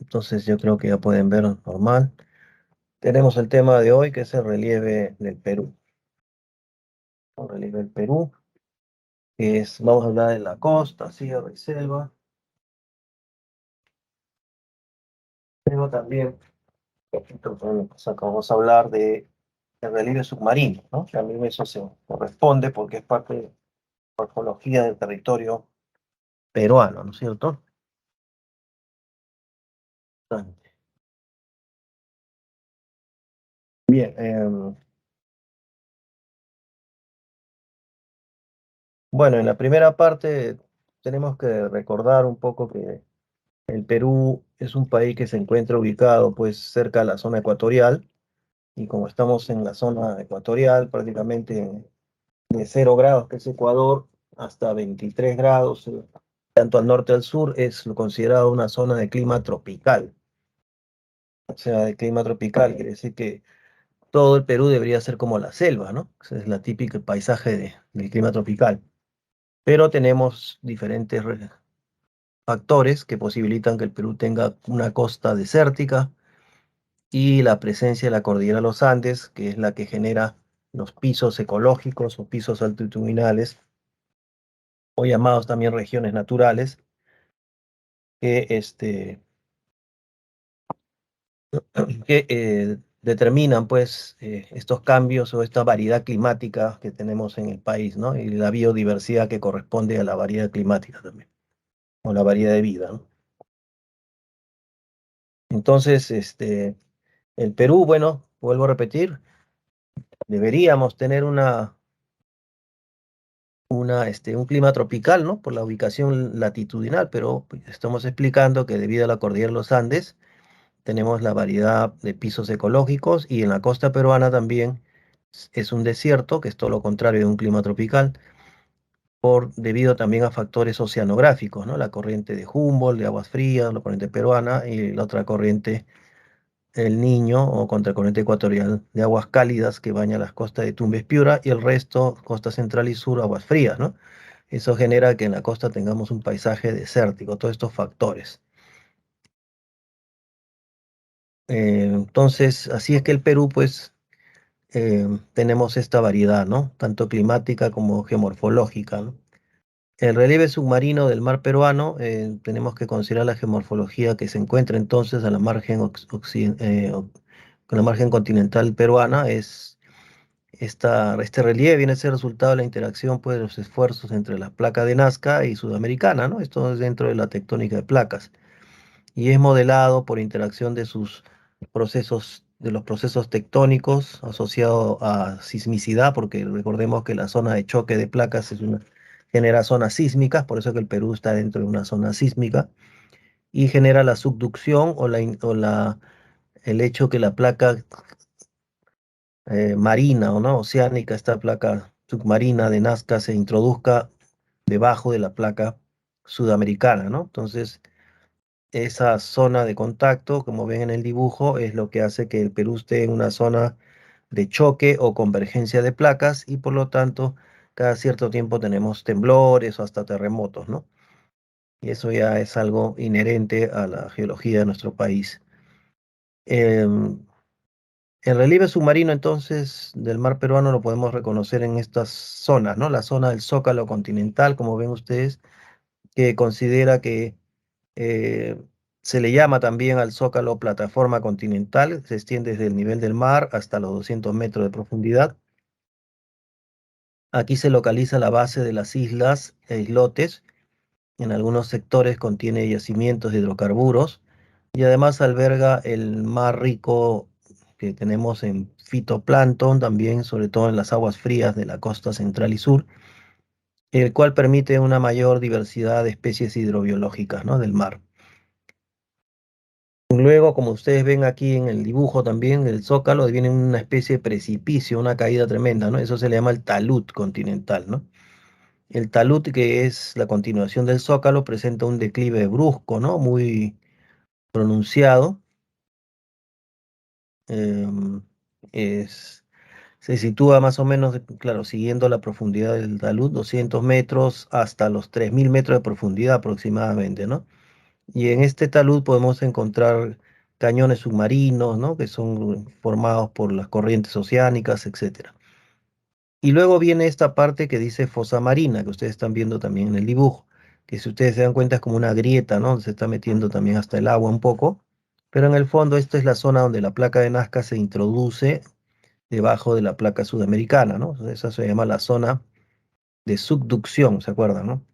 Entonces yo creo que ya pueden ver normal. Tenemos el tema de hoy que es el relieve del Perú. El relieve del Perú, vamos a hablar de la costa, sierra y selva. Pero también vamos a hablar de el relieve submarino, ¿no? También eso se corresponde porque es parte de la morfología del territorio peruano, ¿no es cierto? Bien, bueno, en la primera parte tenemos que recordar un poco que el Perú es un país que se encuentra ubicado pues cerca de la zona ecuatorial y como estamos en la zona ecuatorial prácticamente de 0 grados que es Ecuador hasta 23 grados, tanto al norte al sur es lo considerado una zona de clima tropical. O sea, de clima tropical quiere decir que todo el Perú debería ser como la selva, ¿no? Ese es la típica paisaje del clima tropical. Pero tenemos diferentes factores que posibilitan que el Perú tenga una costa desértica y la presencia de la cordillera de los Andes, que es la que genera los pisos ecológicos o pisos altitudinales, o llamados también regiones naturales, que, determinan pues estos cambios o esta variedad climática que tenemos en el país, ¿no? Y la biodiversidad que corresponde a la variedad climática también, o la variedad de vida, ¿no? Entonces, el Perú, bueno, vuelvo a repetir, deberíamos tener un clima tropical, ¿no? Por la ubicación latitudinal, pero pues, estamos explicando que debido a la cordillera de los Andes, tenemos la variedad de pisos ecológicos y en la costa peruana también es un desierto, que es todo lo contrario de un clima tropical, debido también a factores oceanográficos, ¿no? La corriente de Humboldt, de aguas frías, la corriente peruana y la otra corriente el Niño o contracorriente ecuatorial de aguas cálidas que baña las costas de Tumbes, Piura y el resto, costa central y sur, aguas frías, ¿no? Eso genera que en la costa tengamos un paisaje desértico, todos estos factores. Entonces, así es que el Perú, pues, tenemos esta variedad, ¿no? Tanto climática como geomorfológica, ¿no? El relieve submarino del mar peruano, tenemos que considerar la geomorfología que se encuentra entonces a la margen, con la margen continental peruana, este relieve viene a ser resultado de la interacción pues, de los esfuerzos entre la placa de Nazca y Sudamericana, ¿no? Esto es dentro de la tectónica de placas. Y es modelado por interacción de los procesos tectónicos asociados a sismicidad, porque recordemos que la zona de choque de placas genera zonas sísmicas, por eso que el Perú está dentro de una zona sísmica, y genera la subducción el hecho que la placa marina o no oceánica, esta placa submarina de Nazca se introduzca debajo de la placa sudamericana, ¿no? Entonces, esa zona de contacto, como ven en el dibujo, es lo que hace que el Perú esté en una zona de choque o convergencia de placas y por lo tanto, cada cierto tiempo tenemos temblores o hasta terremotos, ¿no? Y eso ya es algo inherente a la geología de nuestro país. Em, El relieve submarino, entonces, del mar peruano lo podemos reconocer en estas zonas, ¿no? La zona del Zócalo continental, como ven ustedes, que considera que eh, se le llama también al Zócalo plataforma continental, se extiende desde el nivel del mar hasta los 200 metros de profundidad. Aquí se localiza la base de las islas e islotes. En algunos sectores contiene yacimientos de hidrocarburos y además alberga el mar rico que tenemos en fitoplancton, también sobre todo en las aguas frías de la costa central y sur, el cual permite una mayor diversidad de especies hidrobiológicas, ¿no? del mar. Luego, como ustedes ven aquí en el dibujo también, el zócalo viene una especie de precipicio, una caída tremenda, ¿no? Eso se le llama el talud continental, ¿no? El talud, que es la continuación del zócalo, presenta un declive brusco, ¿no? Muy pronunciado. em, es, Se sitúa más o menos, claro, siguiendo la profundidad del talud, 200 metros hasta los 3000 metros de profundidad aproximadamente, ¿no? Y en este talud podemos encontrar cañones submarinos, ¿no? Que son formados por las corrientes oceánicas, etcétera. Y luego viene esta parte que dice fosa marina, que ustedes están viendo también en el dibujo, que si ustedes se dan cuenta es como una grieta, ¿no? Se está metiendo también hasta el agua un poco, pero en el fondo esta es la zona donde la placa de Nazca se introduce debajo de la placa sudamericana, ¿no? Esa se llama la zona de subducción, ¿se acuerdan, no?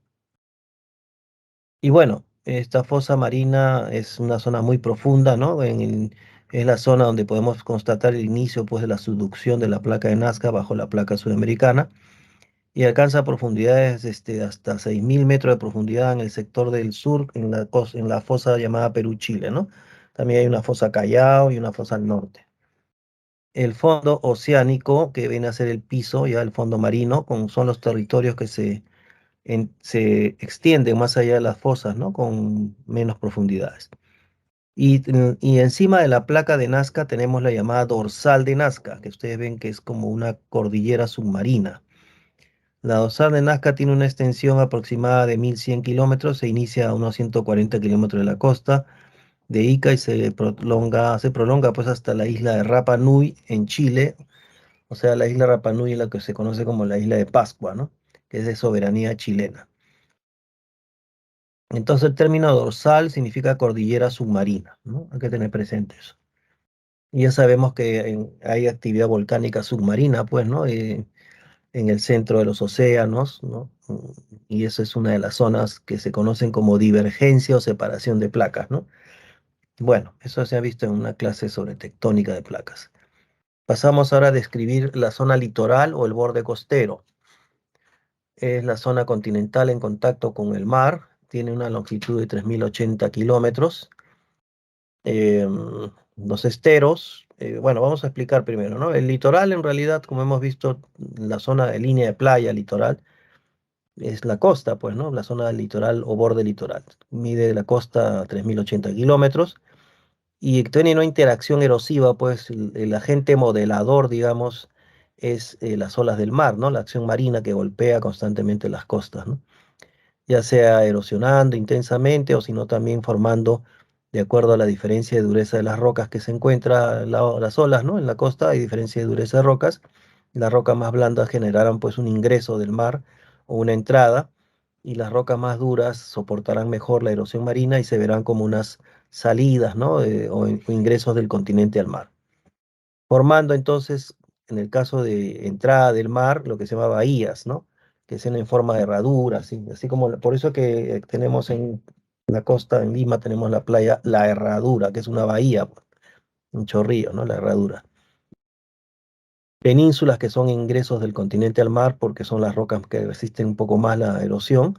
Y bueno, esta fosa marina es una zona muy profunda, ¿no? Es la zona donde podemos constatar el inicio, pues, de la subducción de la placa de Nazca bajo la placa sudamericana y alcanza profundidades hasta 6.000 metros de profundidad en el sector del sur, en la fosa llamada Perú-Chile, ¿no? También hay una fosa Callao y una fosa al norte. El fondo oceánico, que viene a ser el piso, ya el fondo marino, son los territorios que se extienden más allá de las fosas, ¿no? Con menos profundidades. Y encima de la placa de Nazca tenemos la llamada dorsal de Nazca, que ustedes ven que es como una cordillera submarina. La dorsal de Nazca tiene una extensión aproximada de 1.100 kilómetros, se inicia a unos 140 kilómetros de la costa de Ica y se prolonga pues hasta la isla de Rapa Nui en Chile, o sea, la isla Rapa Nui es la que se conoce como la isla de Pascua, ¿no? Que es de soberanía chilena. Entonces el término dorsal significa cordillera submarina, ¿no? Hay que tener presente eso. Y ya sabemos que hay actividad volcánica submarina, pues, ¿no? En el centro de los océanos, ¿no? Y eso es una de las zonas que se conocen como divergencia o separación de placas, ¿no? Bueno, eso se ha visto en una clase sobre tectónica de placas. Pasamos ahora a describir la zona litoral o el borde costero. Es la zona continental en contacto con el mar, tiene una longitud de 3.080 kilómetros. Los esteros, bueno, vamos a explicar primero, ¿no? El litoral, en realidad, como hemos visto, la zona de línea de playa litoral, es la costa, pues, ¿no? La zona del litoral o borde litoral. Mide la costa 3.080 kilómetros y tiene una interacción erosiva, pues el agente modelador, digamos, es las olas del mar, ¿no? La acción marina que golpea constantemente las costas, ¿no? Ya sea erosionando intensamente o sino también formando, de acuerdo a la diferencia de dureza de las rocas que se encuentra las olas, ¿no? En la costa hay diferencia de dureza de rocas. Las rocas más blandas generarán pues un ingreso del mar o una entrada y las rocas más duras soportarán mejor la erosión marina y se verán como unas salidas, ¿no? O ingresos del continente al mar, formando entonces, en el caso de entrada del mar, lo que se llama bahías, ¿no? Que son en forma de herradura, así como, por eso que tenemos en la costa, en Lima, tenemos la playa La Herradura, que es una bahía, un chorrillo, ¿no? La Herradura. Penínsulas que son ingresos del continente al mar, porque son las rocas que resisten un poco más la erosión,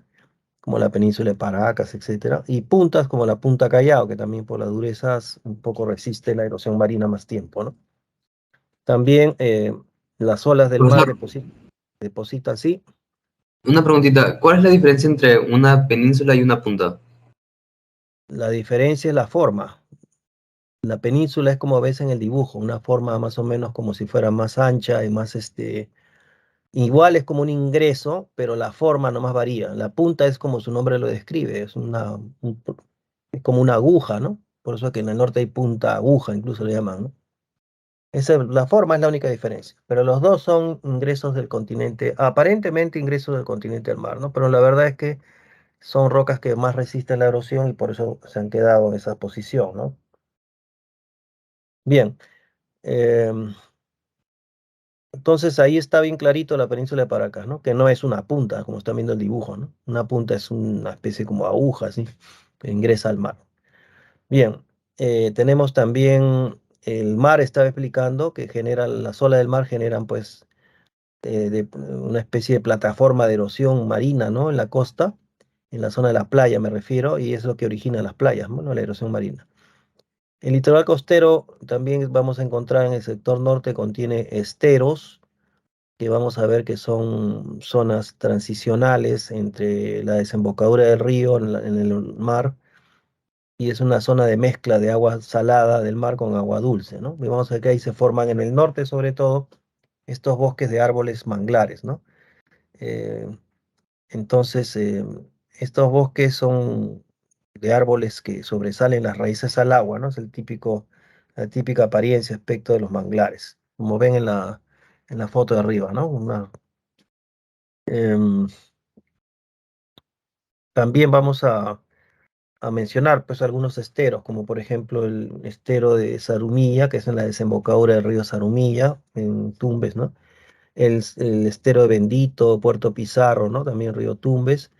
como la península de Paracas, etcétera. Y puntas como la punta Callao, que también por las durezas un poco resiste la erosión marina más tiempo, ¿no? También las olas del mar Profesor, depositan, sí. una preguntita. ¿Cuál es la diferencia entre una península y una punta? La diferencia es la forma. La península es como ves en el dibujo, una forma más o menos como si fuera más ancha y más igual es como un ingreso, pero la forma nomás varía. La punta es como su nombre lo describe, es como una aguja, ¿no? Por eso que en el norte hay punta aguja, incluso le llaman, ¿no? La forma es la única diferencia, pero los dos son ingresos del continente, aparentemente ingresos del continente al mar, ¿no? Pero la verdad es que son rocas que más resisten la erosión y por eso se han quedado en esa posición, ¿no? Bien, em, entonces ahí está bien clarito la península de Paracas, ¿no? Que no es una punta, como están viendo el dibujo, ¿no? Una punta es una especie como aguja, así, que ingresa al mar. Bien, tenemos también el mar, estaba explicando, que las olas del mar generan, pues, una especie de plataforma de erosión marina, ¿no? En la costa, en la zona de la playa me refiero, y es lo que origina las playas, ¿no? La erosión marina. El litoral costero también vamos a encontrar en el sector norte, contiene esteros, que vamos a ver que son zonas transicionales entre la desembocadura del río en el mar, y es una zona de mezcla de agua salada del mar con agua dulce, ¿no? Y vamos a ver que ahí se forman en el norte, sobre todo, estos bosques de árboles manglares, ¿no? Eh, entonces, estos bosques son de árboles que sobresalen las raíces al agua, ¿no? Es la típica apariencia, aspecto de los manglares, como ven en la foto de arriba, ¿no? Em, también vamos a mencionar pues algunos esteros, como por ejemplo el estero de Zarumilla, que es en la desembocadura del río Zarumilla, en Tumbes, ¿no? El estero de Bendito, Puerto Pizarro, ¿no? También río Tumbes,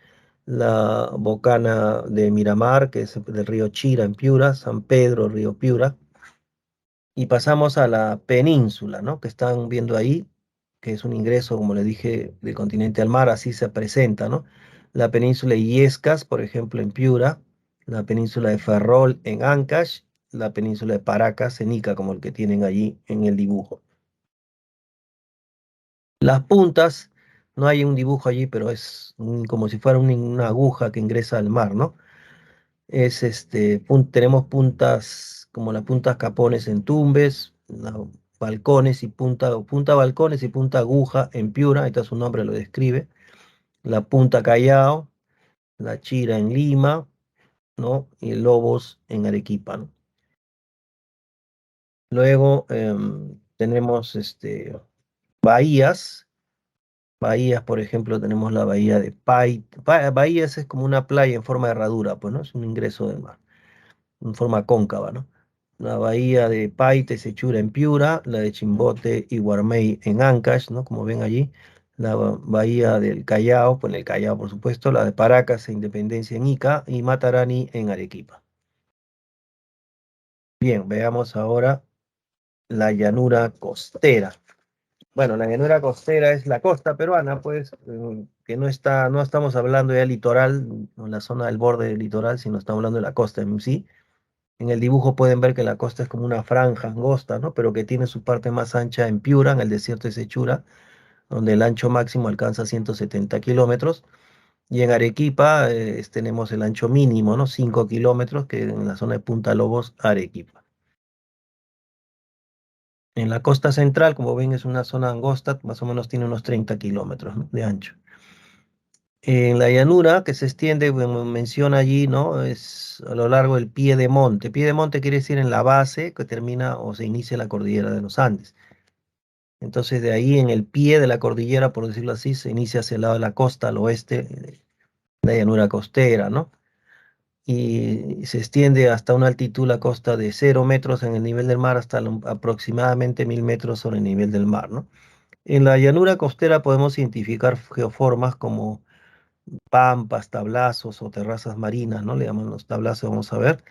la bocana de Miramar, que es del río Chira en Piura, San Pedro, río Piura, y pasamos a la península, ¿no? Que están viendo ahí, que es un ingreso, como le dije, del continente al mar, así se presenta, ¿no? La península de Illescas, por ejemplo, en Piura, la península de Ferrol en Ancash, la península de Paracas en Ica, como el que tienen allí en el dibujo. Las puntas, no hay un dibujo allí, pero es como si fuera una aguja que ingresa al mar, ¿no? Tenemos puntas como las puntas Capones en Tumbes, balcones y punta balcones y punta aguja en Piura, ahí está su nombre, lo describe, la punta Callao, la Chira en Lima, ¿no? Y Lobos en Arequipa, ¿no? Luego tenemos bahías. Bahías, por ejemplo, tenemos la bahía de Paita. Bahías es como una playa en forma de herradura, pues, ¿no? Es un ingreso del mar, en forma cóncava, ¿no? La bahía de Paita y Sechura en Piura, la de Chimbote y Guarmey en Ancash, ¿no? Como ven allí. La bahía del Callao, pues en el Callao, por supuesto, la de Paracas e Independencia en Ica y Matarani en Arequipa. Bien, veamos ahora la llanura costera. Bueno, la llanura costera es la costa peruana, pues, que no estamos hablando ya litoral, no la zona del borde del litoral, sino estamos hablando de la costa en sí. En el dibujo pueden ver que la costa es como una franja angosta, ¿no? Pero que tiene su parte más ancha en Piura, en el desierto de Sechura, donde el ancho máximo alcanza 170 kilómetros. Y en Arequipa tenemos el ancho mínimo, ¿no? 5 kilómetros, que en la zona de Punta Lobos, Arequipa. En la costa central, como ven, es una zona angosta, más o menos tiene unos 30 kilómetros, ¿no? De ancho. En la llanura que se extiende, como menciona allí, ¿no? Es a lo largo del pie de monte. Pie de monte quiere decir en la base que termina o se inicia la cordillera de los Andes. Entonces de ahí en el pie de la cordillera, por decirlo así, se inicia hacia el lado de la costa, al oeste, la llanura costera, ¿no? Y se extiende hasta una altitud la costa de 0 metros en el nivel del mar hasta aproximadamente 1000 metros sobre el nivel del mar, ¿no? En la llanura costera podemos identificar geoformas como pampas, tablazos o terrazas marinas, ¿no? Le llaman los tablazos, vamos a ver,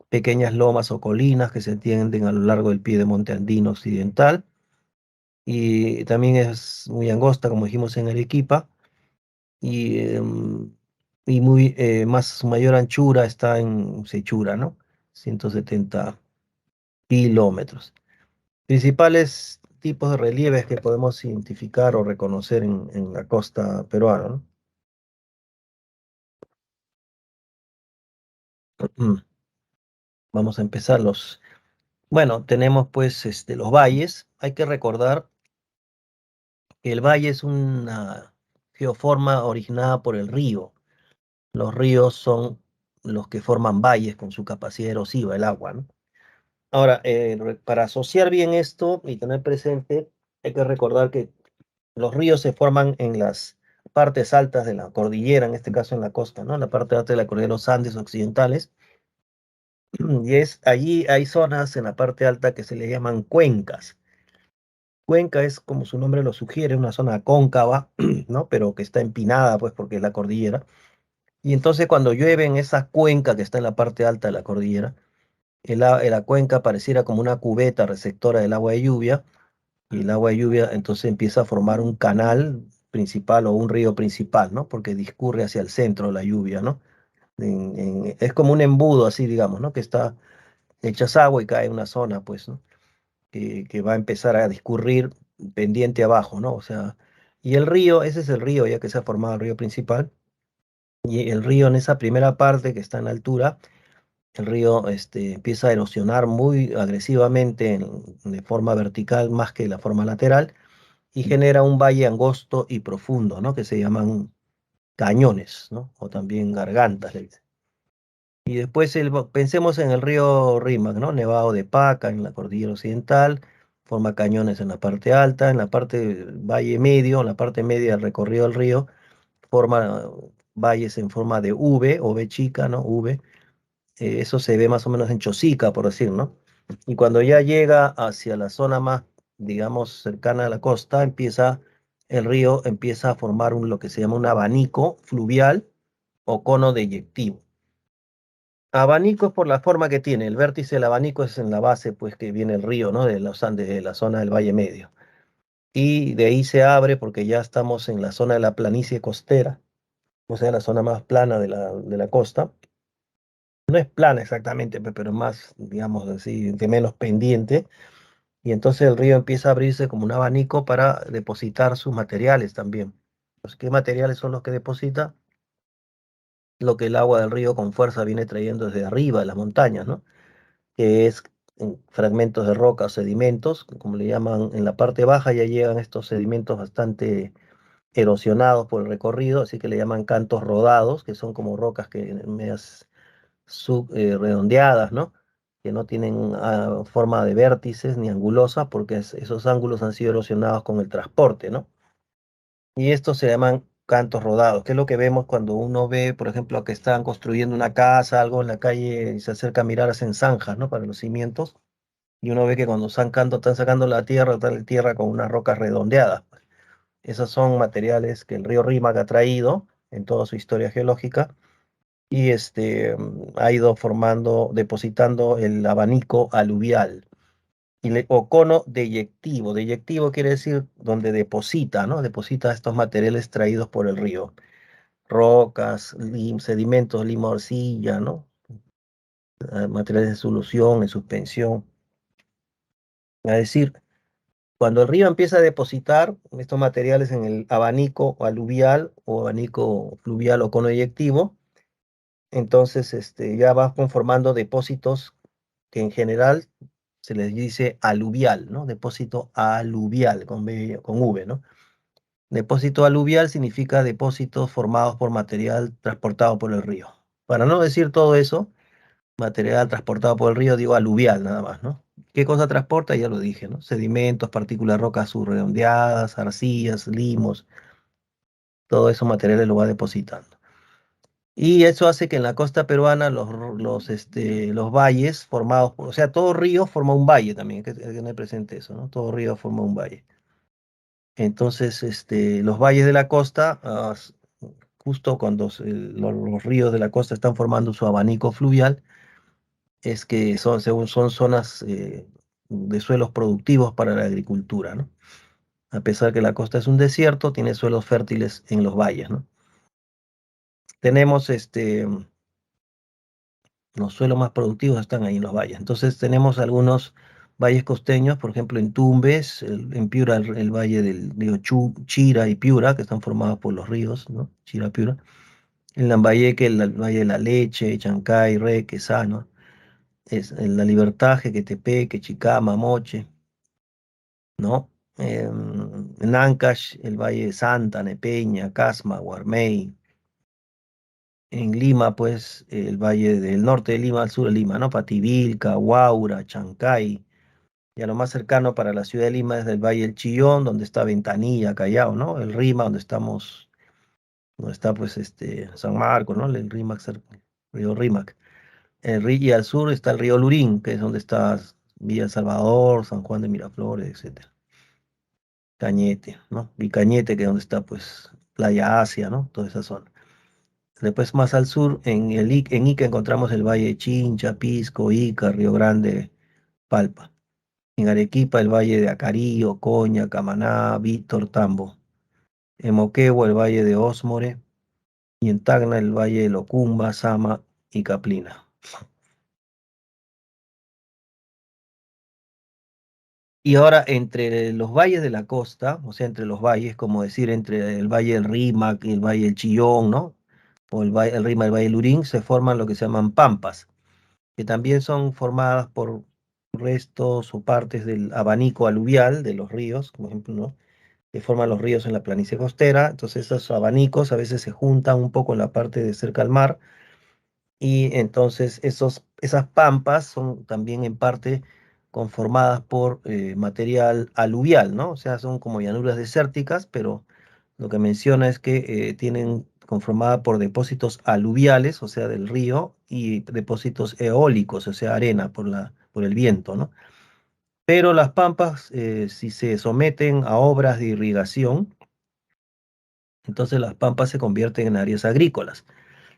pequeñas lomas o colinas que se tienden a lo largo del pie de monte andino occidental y también es muy angosta, como dijimos en Arequipa, y, su mayor anchura está en Sechura, ¿no? 170 kilómetros. Principales tipos de relieves que podemos identificar o reconocer en la costa peruana, ¿no? Vamos a empezar bueno, tenemos pues los valles. Hay que recordar que el valle es una geoforma originada por el río. Los ríos son los que forman valles con su capacidad erosiva, el agua, ¿no? Ahora, para asociar bien esto y tener presente, hay que recordar que los ríos se forman en las partes altas de la cordillera, en este caso en la costa, ¿no? La parte alta de la cordillera de los Andes occidentales. Y allí hay zonas en la parte alta que se le llaman cuencas. Cuenca es, como su nombre lo sugiere, una zona cóncava, ¿no? Pero que está empinada, pues, porque es la cordillera. Y entonces cuando llueve en esa cuenca que está en la parte alta de la cordillera, la cuenca pareciera como una cubeta receptora del agua de lluvia, y el agua de lluvia entonces empieza a formar un canal principal o un río principal, ¿no? Porque discurre hacia el centro la lluvia, ¿no? Es como un embudo así, digamos, ¿no? Que está echas agua y cae en una zona, pues, ¿no? Que va a empezar a discurrir pendiente abajo, ¿no? O sea, y el río, ese es el río ya que se ha formado el río principal, y el río en esa primera parte que está en altura, el río empieza a erosionar muy agresivamente de forma vertical más que la forma lateral y genera un valle angosto y profundo, ¿no? Que se llaman cañones, ¿no? O también gargantas, le dicen. Y después pensemos en el río Rímac, ¿no? Nevado de Paca en la cordillera occidental, forma cañones en la parte alta, en la parte valle medio, en la parte media del recorrido del río, forma valles en forma de V o V chica, ¿no? V. Eso se ve más o menos en Chosica, por decir, ¿no? Y cuando ya llega hacia la zona más, digamos, cercana a la costa, el río empieza a formar lo que se llama un abanico fluvial o cono deyectivo. Abanico es por la forma que tiene. El vértice del abanico es en la base, pues, que viene el río, ¿no? De los Andes, de la zona del Valle Medio. Y de ahí se abre porque ya estamos en la zona de la planicie costera, o sea, la zona más plana de la costa. No es plana exactamente, pero más, digamos así, de menos pendiente. Y entonces el río empieza a abrirse como un abanico para depositar sus materiales también. Pues, ¿qué materiales son los que deposita? Lo que el agua del río con fuerza viene trayendo desde arriba, de las montañas, ¿no? Que es fragmentos de roca, sedimentos, como le llaman en la parte baja, ya llegan estos sedimentos bastante erosionados por el recorrido, así que le llaman cantos rodados, que son como rocas que medias redondeadas, ¿no? Que no tienen forma de vértices ni angulosa, porque esos ángulos han sido erosionados con el transporte, ¿no? Y estos se llaman cantos rodados, que es lo que vemos cuando uno ve, por ejemplo, que están construyendo una casa, algo en la calle, y se acerca a mirar, hacen zanjas, ¿no? Para los cimientos y uno ve que cuando están sacando la tierra, está la tierra con unas rocas redondeadas. Esos son materiales que el río Rímac ha traído en toda su historia geológica y ha ido formando, depositando el abanico aluvial. O cono deyectivo. Deyectivo quiere decir donde deposita, ¿no? Deposita estos materiales traídos por el río. Rocas, sedimentos, lima, arcilla, ¿no? Materiales de solución, en suspensión. Es decir, cuando el río empieza a depositar estos materiales en el abanico aluvial o abanico fluvial o coneyectivo, entonces ya va conformando depósitos que en general se les dice aluvial, ¿no? Depósito aluvial con V, ¿no? Depósito aluvial significa depósitos formados por material transportado por el río. Para no decir todo eso, material transportado por el río, digo aluvial nada más, ¿no? ¿Qué cosa transporta? Ya lo dije, ¿no? Sedimentos, partículas rocas subredondeadas, arcillas, limos, todo esos materiales lo va depositando. Y eso hace que en la costa peruana los valles formados, o sea, todo río forma un valle también, hay que tener presente eso, ¿no? Todo río forma un valle. Entonces, los valles de la costa, justo cuando los ríos de la costa están formando su abanico fluvial, es que son zonas de suelos productivos para la agricultura, ¿no? A pesar que la costa es un desierto, tiene suelos fértiles en los valles, ¿no? Tenemos los suelos más productivos están ahí en los valles. Entonces tenemos algunos valles costeños, por ejemplo en Tumbes, en Piura, el valle del río Chira y Piura, que están formados por los ríos, ¿no? Chira, Piura. En Lambayeque, el valle de la Leche, Chancay, Reque, Sano. Es en La Libertad, Jequetepeque, Chicama, Moche, ¿no? En Ancash, el Valle de Santa, Nepeña, Casma, Guarmey. En Lima, pues, el Valle del Norte de Lima, al sur de Lima, ¿no? Pativilca, Huaura, Chancay. Y a lo más cercano para la ciudad de Lima es el Valle del Chillón, donde está Ventanilla, Callao, ¿no? El Rima, donde está, pues, San Marcos, ¿no? El Rímac, río Rímac. Y al sur está el río Lurín, que es donde está Villa El Salvador, San Juan de Miraflores, etcétera. Cañete, ¿no? Y Cañete, que es donde está, pues, Playa Asia, ¿no? Toda esa zona. Después más al sur, en Ica encontramos el Valle de Chincha, Pisco, Ica, Río Grande, Palpa. En Arequipa el Valle de Acarí, Ocoña, Camaná, Víctor, Tambo. En Moquegua el Valle de Osmore. Y en Tacna el Valle de Locumba, Sama y Caplina. Y ahora entre los valles de la costa, o sea, entre los valles, como decir, entre el Valle del Rímac y el Valle del Chillón, ¿no? O el Rímac, el Valle del Lurín, se forman lo que se llaman pampas, que también son formadas por restos o partes del abanico aluvial de los ríos, por ejemplo, ¿no? Que forman los ríos en la planicie costera. Entonces esos abanicos a veces se juntan un poco en la parte de cerca al mar Y entonces esas pampas son también en parte conformadas por material aluvial, ¿no? O sea, son como llanuras desérticas, pero lo que menciona es que tienen conformada por depósitos aluviales, o sea, del río, y depósitos eólicos, o sea, arena por el viento, ¿no? Pero las pampas, si se someten a obras de irrigación, entonces las pampas se convierten en áreas agrícolas.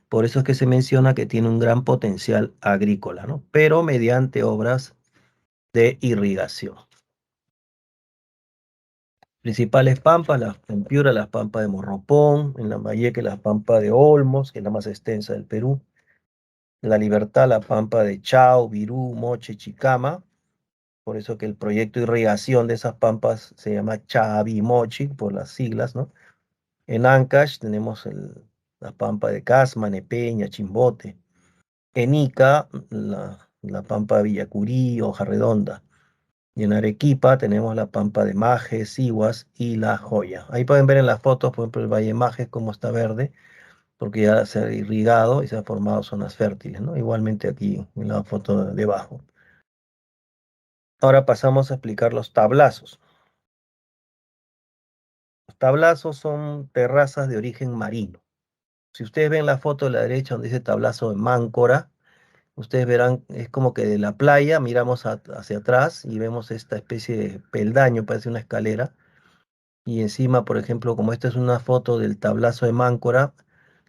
Por eso es que se menciona que tiene un gran potencial agrícola, ¿no? Pero mediante obras de irrigación. Principales pampas, en Piura las pampas de Morropón, en Lambayeque las pampas de Olmos, que es la más extensa del Perú, en La Libertad la pampa de Chao, Virú, Moche, Chicama, por eso que el proyecto de irrigación de esas pampas se llama Chavimochi, por las siglas, ¿no? En Ancash tenemos la pampa de Casma, Nepeña, Chimbote. En Ica, la pampa de Villacurí, Hoja Redonda. Y en Arequipa tenemos la pampa de Majes, Sihuas y La Joya. Ahí pueden ver en las fotos, por ejemplo, el Valle Majes cómo está verde, porque ya se ha irrigado y se han formado zonas fértiles, ¿no? Igualmente aquí en la foto de debajo. Ahora pasamos a explicar los tablazos. Los tablazos son terrazas de origen marino. Si ustedes ven la foto de la derecha donde dice tablazo de Máncora, ustedes verán, es como que de la playa miramos hacia atrás y vemos esta especie de peldaño, parece una escalera. Y encima, por ejemplo, como esta es una foto del tablazo de Máncora,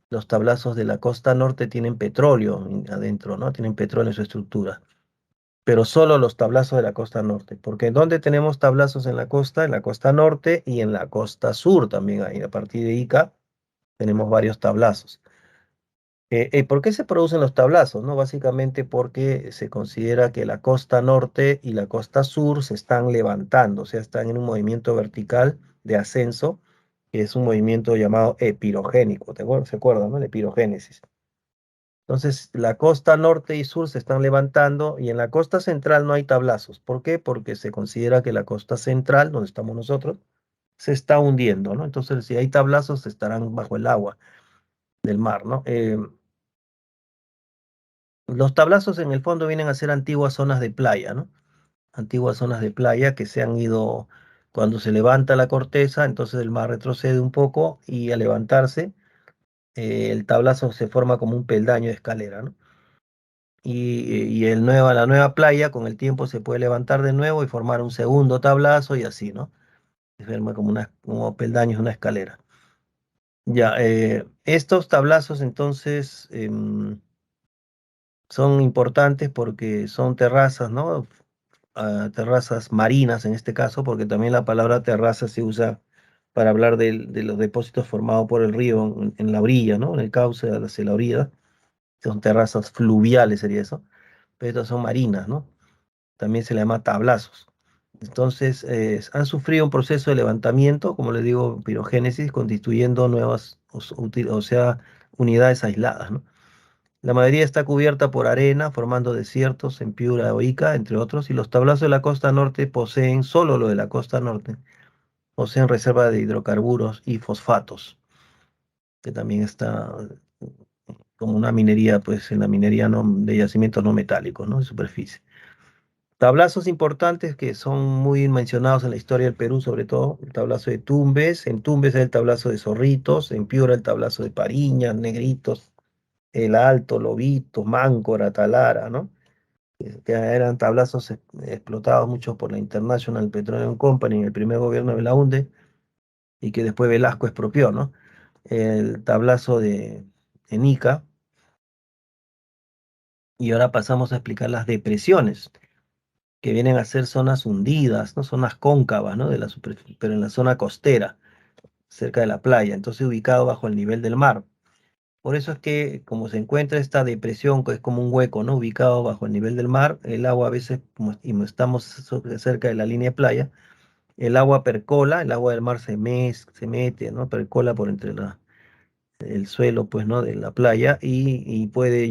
los tablazos de la costa norte tienen petróleo adentro, ¿no? Tienen petróleo en su estructura. Pero solo los tablazos de la costa norte. Porque ¿dónde tenemos tablazos en la costa? En la costa norte y en la costa sur también hay. A partir de Ica tenemos varios tablazos. ¿Por qué se producen los tablazos? ¿No? Básicamente porque se considera que la costa norte y la costa sur se están levantando, o sea, están en un movimiento vertical de ascenso, que es un movimiento llamado epirogénico. ¿Se acuerdan, no? La epirogénesis. Entonces, la costa norte y sur se están levantando y en la costa central no hay tablazos. ¿Por qué? Porque se considera que la costa central, donde estamos nosotros, se está hundiendo, ¿no? Entonces, si hay tablazos, estarán bajo el agua del mar, ¿no? Los tablazos en el fondo vienen a ser antiguas zonas de playa, ¿no? Antiguas zonas de playa que se han ido, cuando se levanta la corteza, entonces el mar retrocede un poco y al levantarse, el tablazo se forma como un peldaño de escalera, ¿no? Y la nueva playa con el tiempo se puede levantar de nuevo y formar un segundo tablazo y así, ¿no? Se forma como peldaños de una escalera. Ya, estos tablazos entonces son importantes porque son terrazas, ¿no? Terrazas marinas en este caso, porque también la palabra terraza se usa para hablar de los depósitos formados por el río en la orilla, ¿no? En el cauce hacia la orilla. Son terrazas fluviales, sería eso. Pero estas son marinas, ¿no? También se le llama tablazos. Entonces, han sufrido un proceso de levantamiento, como le digo, pirogénesis, constituyendo nuevas, o sea, unidades aisladas, ¿no? La mayoría está cubierta por arena, formando desiertos en Piura o Ica, entre otros, y los tablazos de la costa norte poseen, solo lo de la costa norte, poseen reserva de hidrocarburos y fosfatos, que también está como una minería, pues en la minería de yacimientos no metálicos, ¿no? De superficie. Tablazos importantes que son muy mencionados en la historia del Perú, sobre todo el tablazo de Tumbes, en Tumbes hay el tablazo de Zorritos, en Piura el tablazo de Pariñas, Negritos, El Alto, Lobito, Máncora, Talara, ¿no? Que eran tablazos explotados mucho por la International Petroleum Company en el primer gobierno de Belaúnde y que después Velasco expropió, ¿no? El tablazo de Ica. Y ahora pasamos a explicar las depresiones, que vienen a ser zonas hundidas, ¿no? Zonas cóncavas, ¿no? De la superficie, pero en la zona costera, cerca de la playa, entonces ubicado bajo el nivel del mar. Por eso es que como se encuentra esta depresión, que es como un hueco, ¿no? Ubicado bajo el nivel del mar, el agua a veces, y no estamos cerca de la línea de playa, el agua percola, el agua del mar se mete, ¿no? Percola por entre el suelo, pues, ¿no? De la playa y puede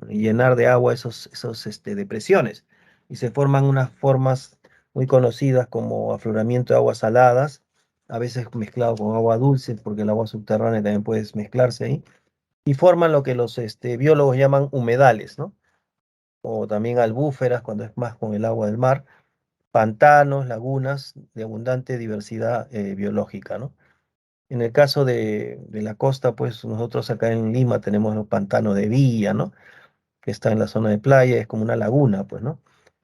llenar de agua esos depresiones. Y se forman unas formas muy conocidas como afloramiento de aguas saladas, a veces mezclado con agua dulce, porque el agua subterránea también puede mezclarse ahí y forman lo que los biólogos llaman humedales, ¿no? O también albúferas cuando es más con el agua del mar, pantanos, lagunas de abundante diversidad biológica, ¿no? En el caso de la costa, pues nosotros acá en Lima tenemos los pantanos de Villa, ¿no? Que está en la zona de playa, es como una laguna, pues, ¿no?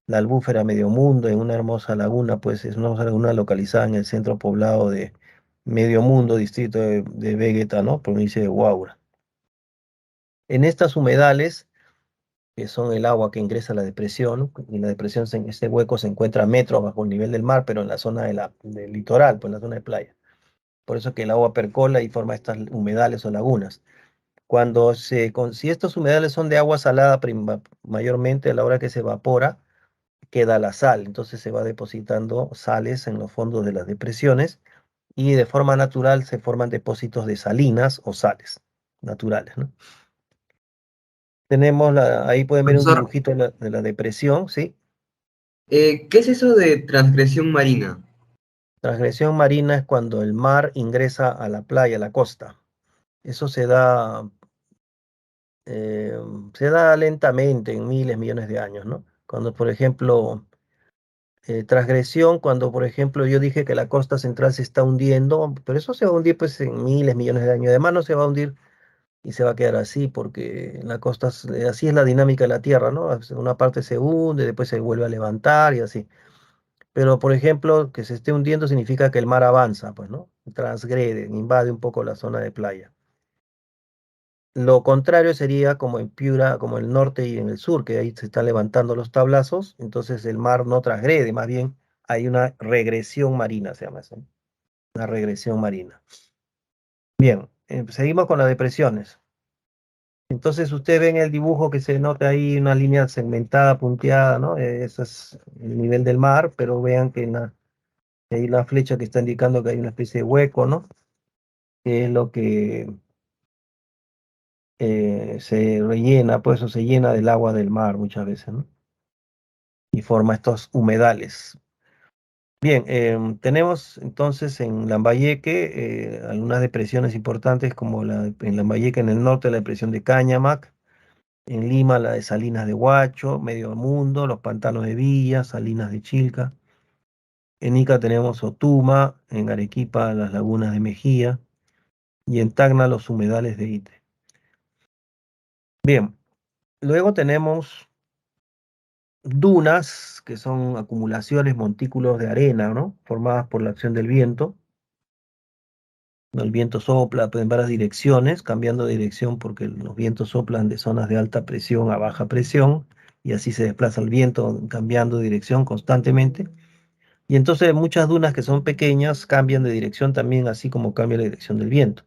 La albúfera Medio Mundo, en una hermosa laguna, pues es una hermosa laguna localizada en el centro poblado de Medio Mundo, distrito de Vegeta, ¿no? Provincia de Huaura. En estas humedales, que son el agua que ingresa a la depresión, y la depresión, este hueco se encuentra a metros bajo el nivel del mar, pero en la zona del litoral, pues en la zona de playa. Por eso que el agua percola y forma estas humedales o lagunas. Si estos humedales son de agua salada mayormente, a la hora que se evapora, queda la sal. Entonces se va depositando sales en los fondos de las depresiones y de forma natural se forman depósitos de salinas o sales naturales, ¿no? Ahí pueden ver un Profesor, dibujito de la depresión, ¿sí? ¿qué es eso de transgresión marina? Transgresión marina es cuando el mar ingresa a la playa, a la costa. Eso eh, se da lentamente en miles, millones de años, ¿no? Cuando, por ejemplo, transgresión, cuando, por ejemplo, yo dije que la costa central se está hundiendo, pero eso se va a hundir pues en miles, millones de años. Además, no se va a hundir y se va a quedar así, porque la costa, así es la dinámica de la Tierra, ¿no? Una parte se hunde, después se vuelve a levantar y así. Pero, por ejemplo, que se esté hundiendo significa que el mar avanza, pues, ¿no? Transgrede, invade un poco la zona de playa. Lo contrario sería como en Piura, como en el norte y en el sur, que ahí se están levantando los tablazos, entonces el mar no transgrede, más bien hay una regresión marina, se llama eso, ¿no? Una regresión marina. Bien, seguimos con las depresiones. Entonces usted ve en el dibujo que se nota ahí una línea segmentada, punteada, ¿no? Ese es el nivel del mar, pero vean que hay la flecha que está indicando que hay una especie de hueco, ¿no? Que es lo que se rellena, pues, o se llena del agua del mar muchas veces, ¿no? Y forma estos humedales. Bien, tenemos entonces en Lambayeque algunas depresiones importantes como en Lambayeque en el norte la depresión de Cañamac, en Lima la de Salinas de Huacho, Medio Mundo, los pantanos de Villa, Salinas de Chilca. En Ica tenemos Otuma, en Arequipa las lagunas de Mejía y en Tacna los humedales de Ite. Bien, luego tenemos dunas, que son acumulaciones, montículos de arena, ¿no? Formadas por la acción del viento. El viento sopla en varias direcciones, cambiando de dirección porque los vientos soplan de zonas de alta presión a baja presión y así se desplaza el viento cambiando de dirección constantemente. Y entonces muchas dunas que son pequeñas cambian de dirección también, así como cambia la dirección del viento.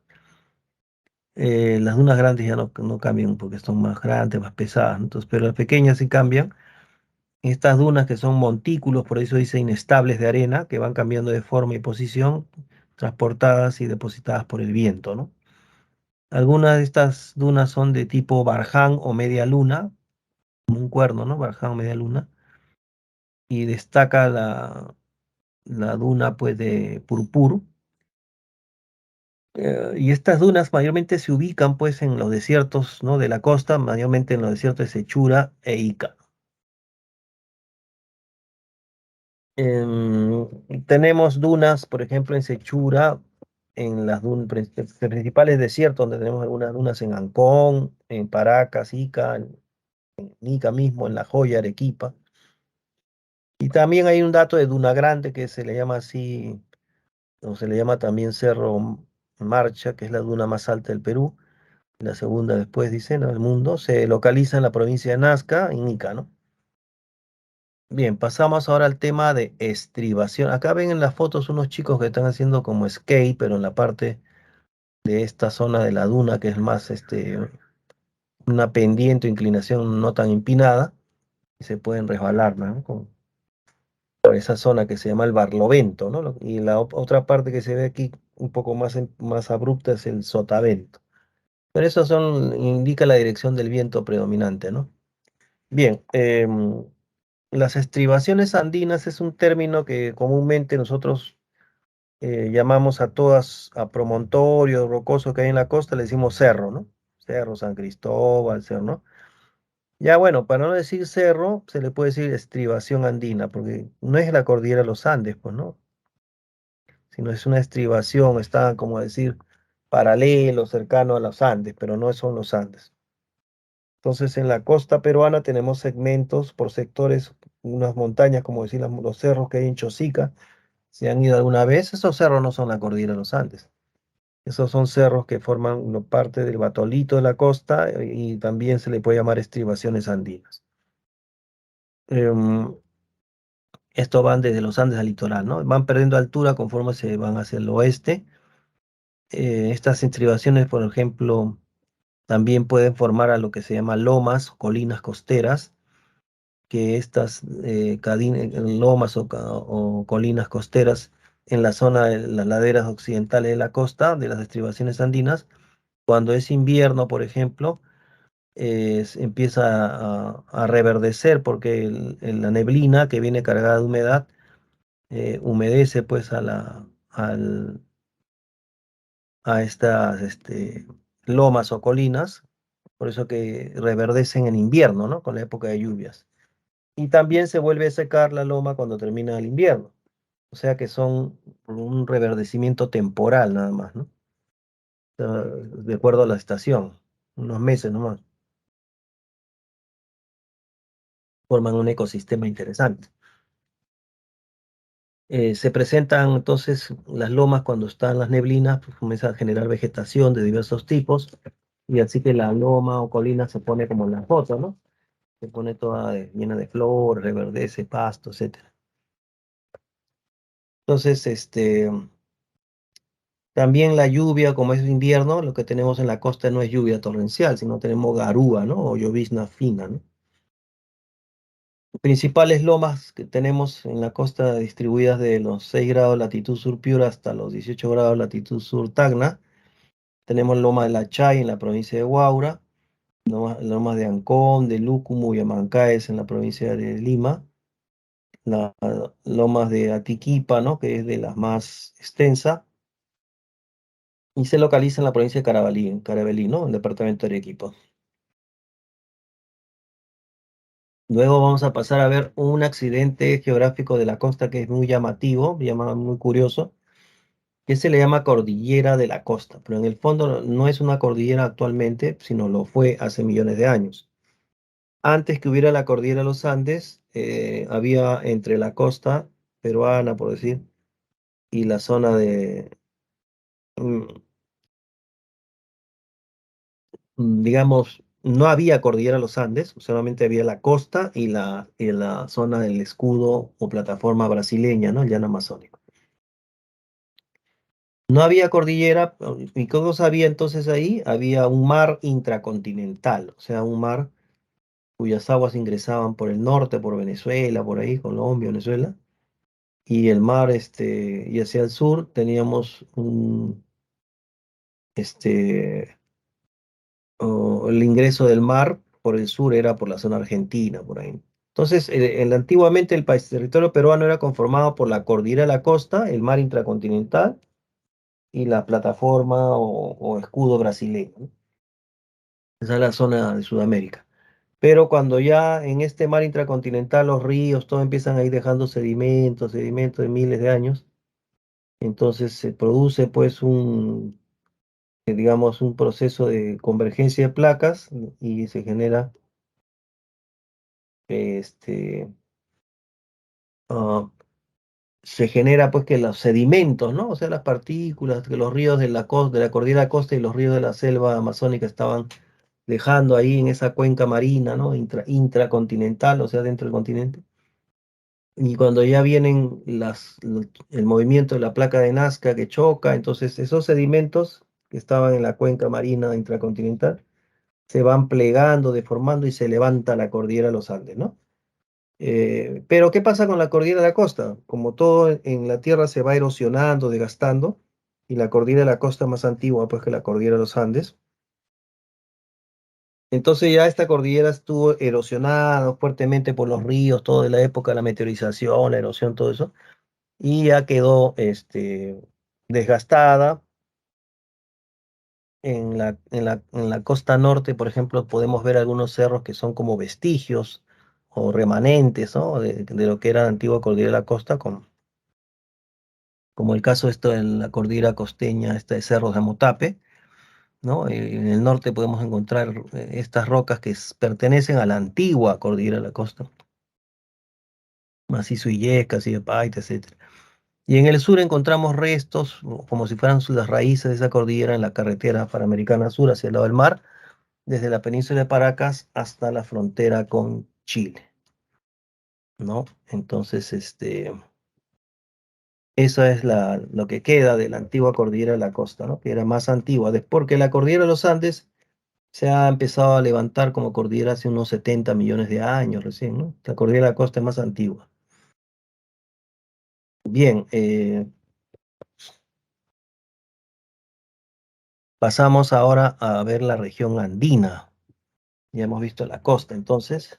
Las dunas grandes ya no cambian porque son más grandes, más pesadas, entonces, pero las pequeñas sí cambian. Estas dunas que son montículos, por eso dice inestables de arena, que van cambiando de forma y posición, transportadas y depositadas por el viento, ¿no? Algunas de estas dunas son de tipo Barján o media luna, como un cuerno, ¿no? Barján o media luna. Y destaca la duna, pues, de Purpur. Y estas dunas mayormente se ubican, pues, en los desiertos, ¿no? De la costa, mayormente en los desiertos de Sechura e Ica. Tenemos dunas, por ejemplo, en Sechura, en las principales desiertos, donde tenemos algunas dunas en Ancón, en Paracas, Ica, en Ica mismo, en La Joya, Arequipa. Y también hay un dato de Duna Grande que se le llama así, o se le llama también Cerro Marcha, que es la duna más alta del Perú, la segunda después, dicen, ¿no? Del mundo, se localiza en la provincia de Nazca, en Ica, ¿no? Bien, pasamos ahora al tema de estribación. Acá ven en las fotos unos chicos que están haciendo como skate, pero en la parte de esta zona de la duna, que es más una pendiente o inclinación no tan empinada, y se pueden resbalar, ¿no? Por esa zona que se llama el Barlovento, ¿no? Y la otra parte que se ve aquí un poco más, más abrupta es el Sotavento. Pero eso indica la dirección del viento predominante, ¿no? Bien, las estribaciones andinas es un término que comúnmente nosotros llamamos a todas, a promontorio rocoso que hay en la costa, le decimos cerro, ¿no? Cerro San Cristóbal, cerro, ¿no? Ya bueno, para no decir cerro, se le puede decir estribación andina, porque no es la cordillera de los Andes, pues, ¿no? Sino es una estribación, está como decir paralelo, cercano a los Andes, pero no son los Andes. Entonces, en la costa peruana tenemos segmentos por sectores, unas montañas, como decir los cerros que hay en Chosica. Si han ido alguna vez, esos cerros no son la cordillera de los Andes. Esos son cerros que forman parte del batolito de la costa y también se le puede llamar estribaciones andinas. Em, Esto van desde los Andes al litoral, ¿no? Van perdiendo altura conforme se van hacia el oeste. Estas estribaciones, por ejemplo, también pueden formar a lo que se llama lomas, colinas costeras, que estas lomas o colinas costeras en la zona de las laderas occidentales de la costa, de las estribaciones andinas, cuando es invierno, por ejemplo, empieza a reverdecer porque la neblina que viene cargada de humedad humedece pues a estas lomas o colinas, por eso que reverdecen en invierno, ¿no? Con la época de lluvias. Y también se vuelve a secar la loma cuando termina el invierno. O sea que son un reverdecimiento temporal nada más, ¿no? O sea, de acuerdo a la estación, unos meses nomás, forman un ecosistema interesante. Se presentan entonces las lomas cuando están las neblinas, pues comienza a generar vegetación de diversos tipos, y así que la loma o colina se pone como en la foto, ¿no? Se pone toda llena de flores, reverdece, pasto, etcétera. Entonces, también la lluvia, como es invierno, lo que tenemos en la costa no es lluvia torrencial, sino tenemos garúa, ¿no? O llovizna fina, ¿no? Principales lomas que tenemos en la costa distribuidas de los 6 grados latitud sur Piura hasta los 18 grados latitud sur Tacna. Tenemos Loma de la Chay en la provincia de Huaura, Lomas de Ancón, de Lúcumo y Amancaes en la provincia de Lima, las Lomas de Atiquipa, ¿no? Que es de las más extensa, y se localiza en la provincia de Carabalí, en Carabalí, ¿no? En el departamento de Arequipa. Luego vamos a pasar a ver un accidente geográfico de la costa que es muy llamativo, muy curioso, que se le llama Cordillera de la Costa, pero en el fondo no es una cordillera actualmente, sino lo fue hace millones de años. Antes que hubiera la cordillera de los Andes, había entre la costa peruana, por decir, y la zona mm, digamos, no había cordillera de los Andes, solamente había la costa y la zona del escudo o plataforma brasileña, ¿no? El llano amazónico. No había cordillera, ¿y cómo había entonces ahí? Había un mar intracontinental, o sea, un mar cuyas aguas ingresaban por el norte, por Venezuela, por ahí, Colombia, Venezuela, y el mar, y hacia el sur teníamos este, el ingreso del mar por el sur era por la zona argentina, por ahí. Entonces, antiguamente el país, territorio peruano era conformado por la cordillera de la costa, el mar intracontinental y la plataforma o escudo brasileño, ¿no? Esa es la zona de Sudamérica. Pero cuando ya en este mar intracontinental los ríos, todo empiezan a ir dejando sedimentos de miles de años, entonces se produce pues digamos, un proceso de convergencia de placas y se genera, este, ah, pues que los sedimentos, ¿no? O sea, las partículas que los ríos de la costa, de la cordillera costa y los ríos de la selva amazónica estaban dejando ahí en esa cuenca marina, ¿no? Intracontinental, o sea, dentro del continente. Y cuando ya vienen el movimiento de la placa de Nazca que choca, entonces esos sedimentos que estaban en la cuenca marina intracontinental se van plegando, deformando y se levanta la cordillera de los Andes, ¿no? Pero ¿qué pasa con la cordillera de la costa? Como todo en la Tierra se va erosionando, desgastando, y la cordillera de la costa es más antigua pues que la cordillera de los Andes, entonces ya esta cordillera estuvo erosionada fuertemente por los ríos, toda la época de la meteorización, la erosión, todo eso, y ya quedó desgastada. en la costa norte, por ejemplo, podemos ver algunos cerros que son como vestigios o remanentes, ¿no? de lo que era la antigua cordillera de la costa, como el caso esto en la cordillera costeña, esta de Cerros de Amotape, ¿no? En el norte podemos encontrar estas rocas que pertenecen a la antigua cordillera de la costa, macizo Illescas, y de Paita, etc. Y en el sur encontramos restos, como si fueran las raíces de esa cordillera en la carretera panamericana sur hacia el lado del mar, desde la península de Paracas hasta la frontera con Chile, ¿no? Entonces, eso es lo que queda de la antigua cordillera de la costa, ¿no? Que era más antigua, porque la cordillera de los Andes se ha empezado a levantar como cordillera hace unos 70 millones de años recién, ¿no? La cordillera de la costa es más antigua. Bien, pasamos ahora a ver la región andina. Ya hemos visto la costa, entonces.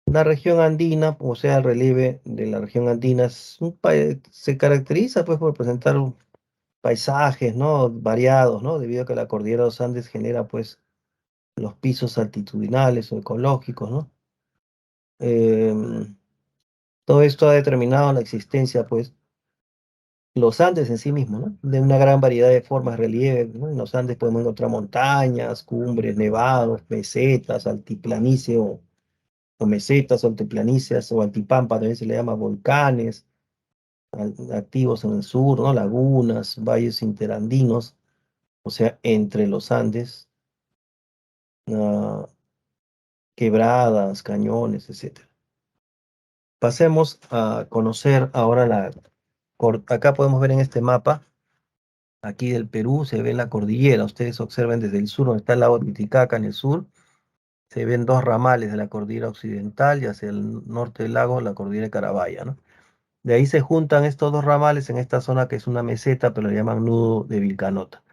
La región andina, o sea, el relieve de la región andina se caracteriza pues por presentar paisajes, ¿no? Variados, ¿no? Debido a que la cordillera de los Andes genera pues los pisos altitudinales o ecológicos, ¿no? Em, Todo esto ha determinado la existencia pues los Andes en sí mismos, ¿no? De una gran variedad de formas de relieve, ¿no? En los Andes podemos encontrar montañas, cumbres, nevados, mesetas, altiplanicie o mesetas o altiplanicies o altipampa, también se le llama volcanes activos en el sur, ¿no? Lagunas, valles interandinos, o sea, entre los Andes, ah, quebradas, cañones, etcétera. Pasemos a conocer ahora acá podemos ver en este mapa, aquí del Perú, se ve la cordillera. Ustedes observen desde el sur, donde está el lago Titicaca en el sur, se ven dos ramales de la cordillera occidental y hacia el norte del lago la cordillera de Carabaya, ¿no? De ahí se juntan estos dos ramales en esta zona que es una meseta, pero le llaman nudo de Vilcanota.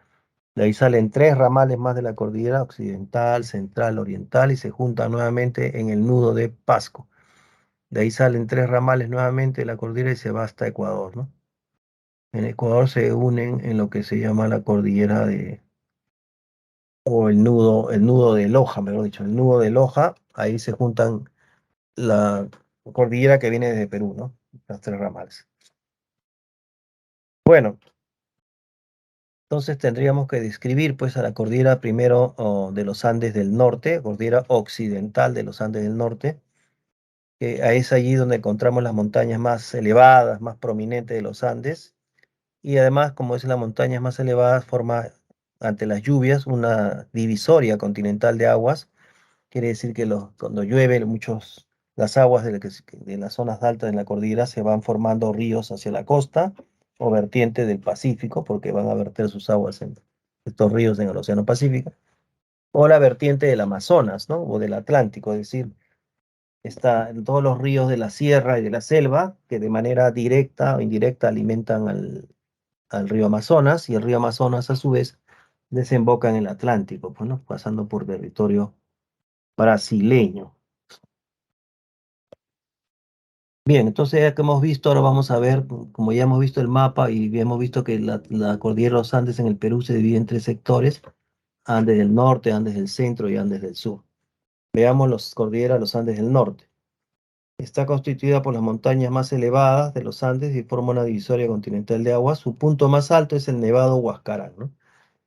De ahí salen tres ramales más de la cordillera occidental, central, oriental y se juntan nuevamente en el nudo de Pasco. De ahí salen tres ramales nuevamente de la cordillera y se va hasta Ecuador, ¿no? En Ecuador se unen en lo que se llama la cordillera o el nudo de Loja, mejor dicho, el nudo de Loja. Ahí se juntan la cordillera que viene desde Perú, ¿no? Las tres ramales. Bueno, entonces tendríamos que describir pues a la cordillera primero de los Andes del norte, cordillera occidental de los Andes del norte, que es allí donde encontramos las montañas más elevadas, más prominentes de los Andes, y además, como es las montañas más elevadas, forma ante las lluvias una divisoria continental de aguas. Quiere decir que cuando llueve, las aguas de las zonas altas de la cordillera se van formando ríos hacia la costa o vertiente del Pacífico, porque van a verter sus aguas en estos ríos en el Océano Pacífico, o la vertiente del Amazonas, ¿no? O del Atlántico, es decir, en todos los ríos de la sierra y de la selva que de manera directa o indirecta alimentan al río Amazonas, y el río Amazonas a su vez desemboca en el Atlántico, pues, ¿no? Pasando por territorio brasileño. Bien, entonces ya que hemos visto, ahora vamos a ver, como ya hemos visto el mapa y hemos visto que la cordillera de los Andes en el Perú se divide en tres sectores: Andes del norte, Andes del centro y Andes del sur. Veamos los cordilleras de los Andes del norte. Está constituida por las montañas más elevadas de los Andes y forma una divisoria continental de agua. Su punto más alto es el Nevado Huascarán, ¿no?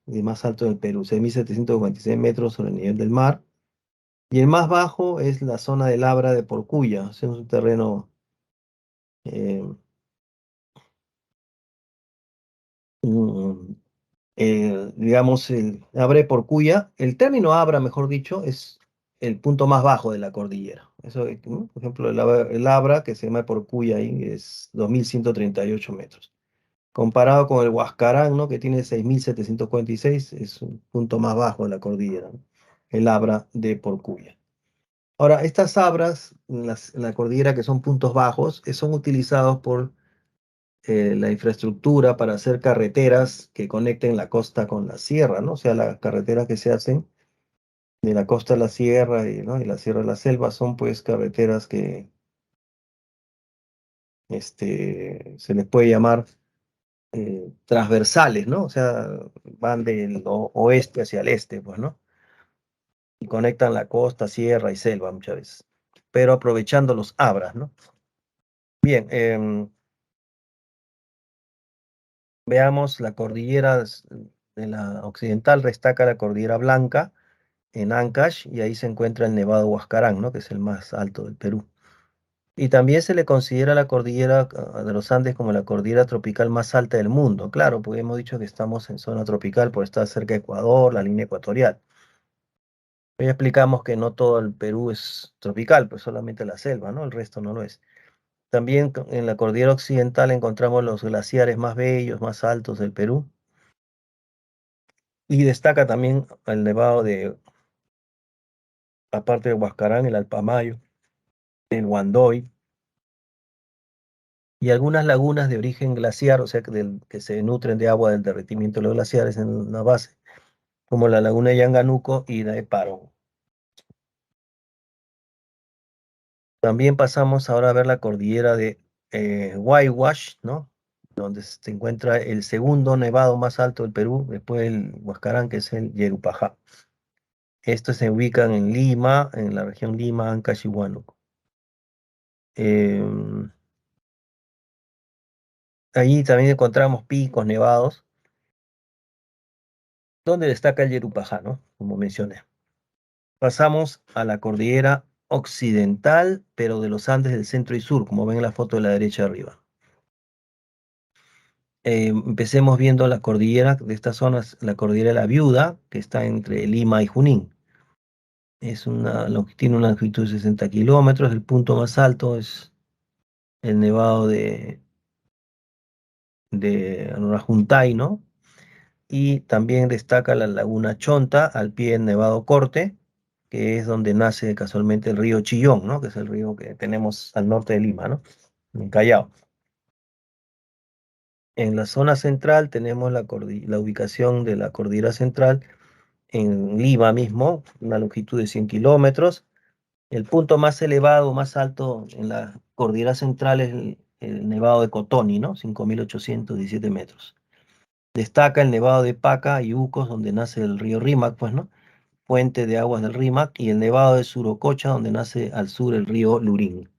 El más alto del Perú, 6.746 metros sobre el nivel del mar. Y el más bajo es la zona del Abra de Porcuya, es un terreno, eh, mm, digamos, el Abra de Porcuya. El término Abra, mejor dicho, es el punto más bajo de la cordillera. Eso, ¿no? Por ejemplo, el Abra, que se llama Porcuya ahí, es 2.138 metros. Comparado con el Huascarán, ¿no? Que tiene 6.746, es un punto más bajo de la cordillera, ¿no? El Abra de Porcuya. Ahora, estas abras en la cordillera, que son puntos bajos, son utilizados por la infraestructura para hacer carreteras que conecten la costa con la sierra, ¿no? O sea, las carreteras que se hacen de la costa a la sierra ¿no? y la sierra a la selva son pues carreteras que se les puede llamar transversales, ¿no? O sea, van del oeste hacia el este, pues, ¿no? Y conectan la costa, sierra y selva muchas veces, pero aprovechando los abras, ¿no? Bien, veamos la cordillera de la occidental, destaca la cordillera Blanca en Ancash y ahí se encuentra el Nevado Huascarán, ¿no? Que es el más alto del Perú. Y también se le considera la cordillera de los Andes como la cordillera tropical más alta del mundo. Claro, porque hemos dicho que estamos en zona tropical por estar cerca de Ecuador, la línea ecuatorial. Ya explicamos que no todo el Perú es tropical, pues solamente la selva, ¿no? El resto no lo es. También en la cordillera occidental encontramos los glaciares más bellos, más altos del Perú. Y destaca también el nevado de, aparte de Huascarán, el Alpamayo, el Huandoy y algunas lagunas de origen glaciar, o sea, que se nutren de agua del derretimiento de los glaciares en la base, como la laguna de Yanganuco y la de Paro. También pasamos ahora a ver la cordillera de Huayhuash, ¿no? Donde se encuentra el segundo nevado más alto del Perú, después del Huascarán, que es el Yerupajá. Estos se ubican en Lima, en la región Lima, Ancash y Huánuco. Em, Allí también encontramos picos nevados, donde destaca el Yerupajá, ¿no? Como mencioné. Pasamos a la cordillera occidental, pero de los Andes del centro y sur, como ven en la foto de la derecha arriba. Empecemos viendo la cordillera de estas zonas, la cordillera de la Viuda, que está entre Lima y Junín. Tiene una longitud de 60 kilómetros, el punto más alto es el nevado de Rajuntay, ¿no? Y también destaca la laguna Chonta, al pie del Nevado Corte, que es donde nace casualmente el río Chillón, ¿no? Que es el río que tenemos al norte de Lima, ¿no? En Callao. En la zona central tenemos la ubicación de la cordillera central en Lima mismo, una longitud de 100 kilómetros. El punto más elevado, más alto en la cordillera central es el Nevado de Cotoni, ¿no? 5.817 metros. Destaca el Nevado de Paca y Ucos, donde nace el río Rímac, pues, ¿no? Fuente de aguas del Rímac, y el Nevado de Surococha, donde nace al sur el río Lurín.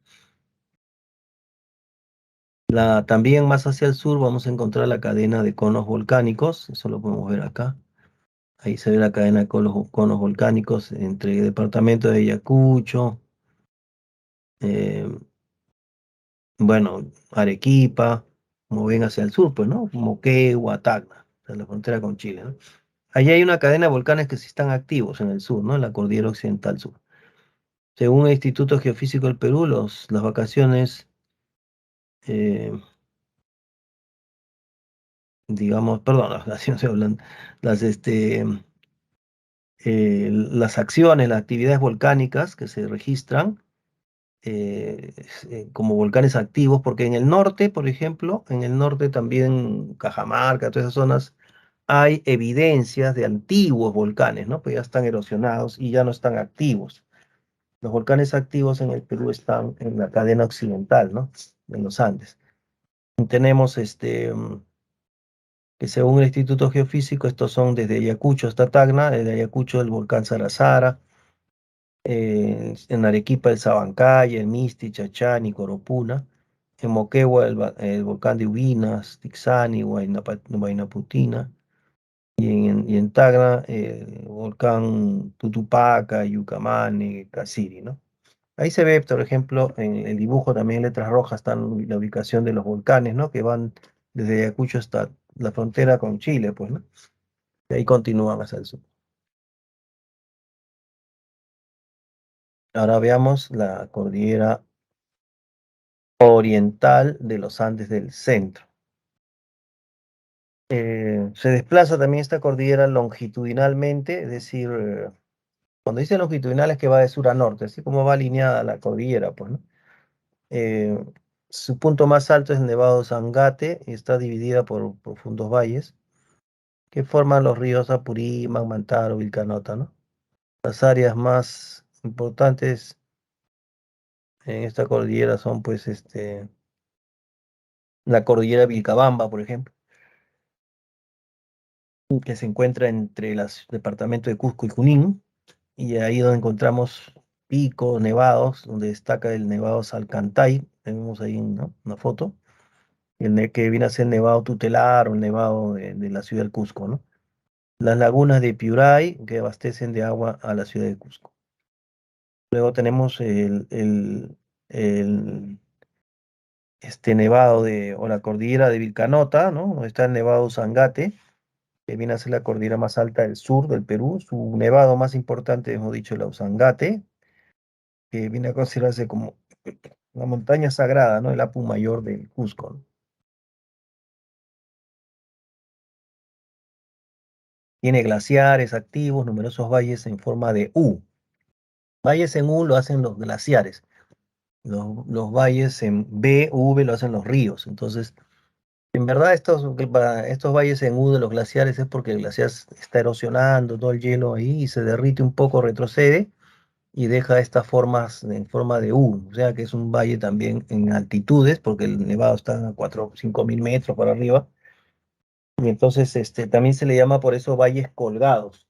También más hacia el sur vamos a encontrar la cadena de conos volcánicos, eso lo podemos ver acá. Ahí se ve la cadena de conos volcánicos entre el departamento de Ayacucho, eh, bueno, Arequipa, como ven hacia el sur, pues, ¿no? Moquegua, Tacna, o sea, la frontera con Chile, ¿no? Allí hay una cadena de volcanes que sí están activos en el sur, ¿no? En la cordillera occidental sur. Según el Instituto Geofísico del Perú, las vacaciones, eh, digamos, perdón, las vacaciones, estoy hablando, las, las acciones, las actividades volcánicas que se registran como volcanes activos, porque en el norte, por ejemplo, en el norte también Cajamarca, todas esas zonas, hay evidencias de antiguos volcanes, ¿no? Pues ya están erosionados y ya no están activos. Los volcanes activos en el Perú están en la cadena occidental, ¿no? En los Andes. Tenemos que según el Instituto Geofísico, estos son desde Ayacucho hasta Tacna, desde Ayacucho el volcán Sarasara, en Arequipa el Sabancay, el Misti, Chachán y Coropuna, en Moquegua el volcán de Ubinas, Tixani, Huaynaputina, y en Tacna el volcán Tutupaca, Yucamani, Casiri, ¿no? Ahí se ve, por ejemplo, en el dibujo también en letras rojas están la ubicación de los volcanes, ¿no? Que van desde Ayacucho hasta la frontera con Chile, pues, ¿no? Y ahí continúan hacia el sur. Ahora veamos la cordillera oriental de los Andes del centro. Se desplaza también esta cordillera longitudinalmente, es decir, cuando dice longitudinal es que va de sur a norte, así como va alineada la cordillera, pues, ¿no? Eh, Su punto más alto es el Nevado Zangate y está dividida por profundos valles que forman los ríos Apurímac, Mantaro, Vilcanota, ¿no? Las áreas más importantes en esta cordillera son, pues, la cordillera Vilcabamba, por ejemplo. que se encuentra entre los departamentos de Cusco y Junín, y ahí donde encontramos picos nevados, donde destaca el nevado Salcantay, tenemos ahí una foto, que viene a ser nevado tutelar o el nevado de la ciudad del Cusco, ¿no? Las lagunas de Piuray, que abastecen de agua a la ciudad de Cusco. Luego tenemos el nevado o la cordillera de Vilcanota, ¿no? Donde está el nevado Zangate, que viene a ser la cordillera más alta del sur del Perú. Su nevado más importante, hemos dicho, el Ausangate, que viene a considerarse como la montaña sagrada, ¿no? El Apu Mayor del Cusco, ¿no? Tiene glaciares activos, numerosos valles en forma de U. Valles en U lo hacen los glaciares. Los valles en B, V lo hacen los ríos. Entonces, en verdad, estos valles en U de los glaciares es porque el glaciar está erosionando todo el hielo ahí y se derrite un poco, retrocede y deja estas formas en forma de U. O sea que es un valle también en altitudes, porque el nevado está a 4 o 5 mil metros para arriba. Y entonces también se le llama por eso valles colgados.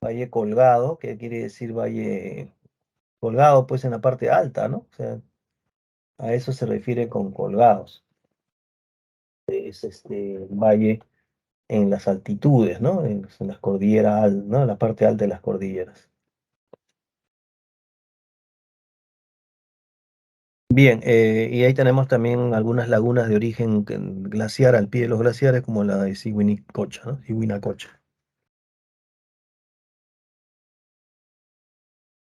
Valle colgado, que quiere decir valle colgado, pues en la parte alta, ¿no? O sea, a eso se refiere con colgados. Es valle en las altitudes, ¿no? En las cordilleras, ¿no? En la parte alta de las cordilleras. Bien, y ahí tenemos también algunas lagunas de origen glaciar al pie de los glaciares, como la de Siguinicocha, ¿no? Siguinacocha.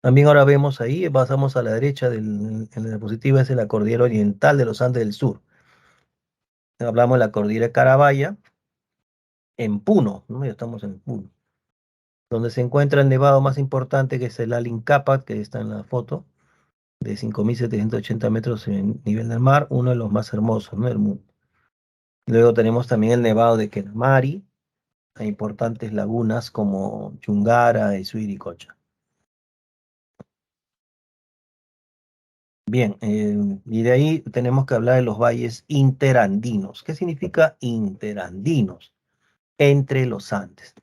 También ahora vemos ahí, pasamos a la derecha, en la diapositiva es la cordillera oriental de los Andes del Sur. Hablamos de la cordillera Carabaya, en Puno, ¿no? Ya estamos en Puno, donde se encuentra el nevado más importante, que es el Alincapat, que está en la foto, de 5.780 metros en nivel del mar, uno de los más hermosos, ¿no? Del mundo. Luego tenemos también el nevado de Kenamari, a importantes lagunas como Chungara y Suiricocha. Bien, y de ahí tenemos que hablar de los valles interandinos. ¿Qué significa interandinos? Entre los Andes.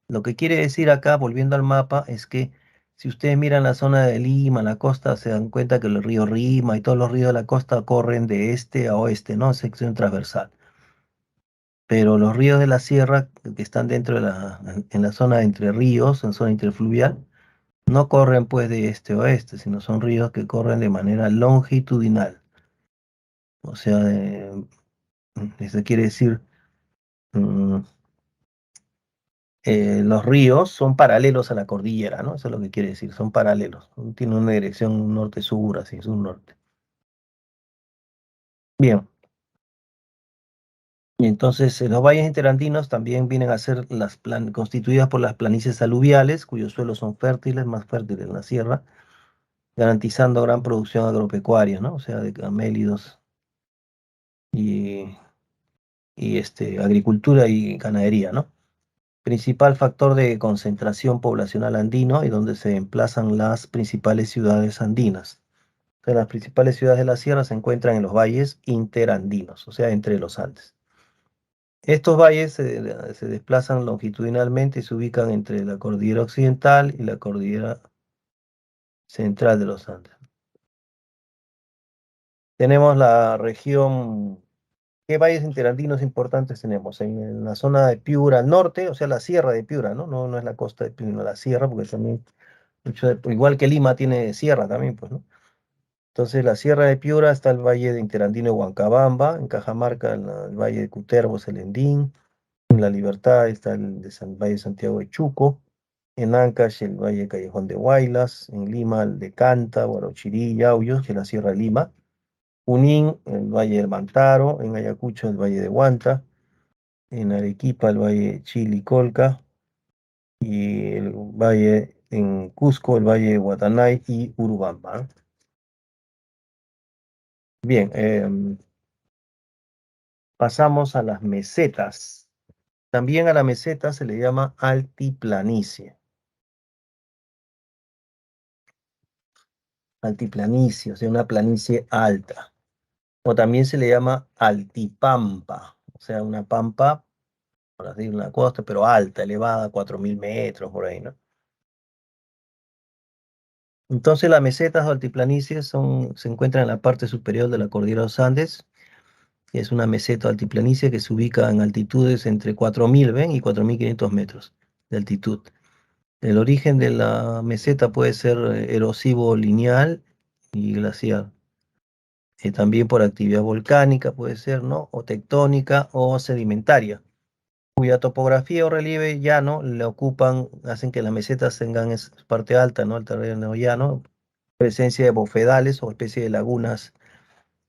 Lo que quiere decir acá, volviendo al mapa, es que si ustedes miran la zona de Lima, la costa, se dan cuenta que el río Rima y todos los ríos de la costa corren de este a oeste, ¿no? Sección transversal. Pero los ríos de la sierra, que están dentro en la zona de entre ríos, en zona interfluvial, no corren pues de este a oeste, sino son ríos que corren de manera longitudinal. O sea, eso quiere decir, mm, los ríos son paralelos a la cordillera, ¿no? Eso es lo que quiere decir, son paralelos. Tienen una dirección norte-sur, así, sur-norte. Bien, y entonces los valles interandinos también vienen a ser constituidas por las planicies aluviales, cuyos suelos son fértiles, más fértiles en la sierra, garantizando gran producción agropecuaria, ¿no? O sea, de camélidos y, y agricultura y ganadería, ¿no? Principal factor de concentración poblacional andino y donde se emplazan las principales ciudades andinas. O sea, las principales ciudades de la sierra se encuentran en los valles interandinos, o sea, entre los Andes. Estos valles se desplazan longitudinalmente y se ubican entre la cordillera occidental y la cordillera central de los Andes. Tenemos la región. ¿Qué valles interandinos importantes tenemos? En la zona de Piura al norte, o sea, la sierra de Piura, ¿no? No, no es la costa de Piura, sino la sierra, porque también, igual que Lima tiene sierra también, pues, ¿no? Entonces, la sierra de Piura está el valle de interandino de Huancabamba, en Cajamarca, el valle de Cutervo, Selendín, en La Libertad está Valle de Santiago de Chuco, en Ancash el valle de Callejón de Huaylas, en Lima el de Canta, Huarochirí, Yauyos, que es la sierra de Lima, Junín, el valle del Mantaro, en Ayacucho el valle de Huanta, en Arequipa el valle de Chilicolca y el valle en Cusco el valle de Guatanay y Urubamba, ¿no? Bien, pasamos a las mesetas. También a la meseta se le llama altiplanicie. Altiplanicie, o sea, una planicie alta. O también se le llama altipampa, o sea, una pampa por así decirlo, una costa, pero alta, elevada, 4000 metros por ahí, ¿no? Entonces las mesetas o altiplanicies se encuentran en la parte superior de la cordillera de los Andes. Es una meseta o altiplanicie que se ubica en altitudes entre 4000, ¿ven? Y 4500 metros de altitud. El origen de la meseta puede ser erosivo lineal y glaciar. También por actividad volcánica puede ser, ¿no? O tectónica o sedimentaria, cuya topografía o relieve llano le ocupan, hacen que las mesetas tengan parte alta, ¿no? El terreno llano, presencia de bofedales o especie de lagunas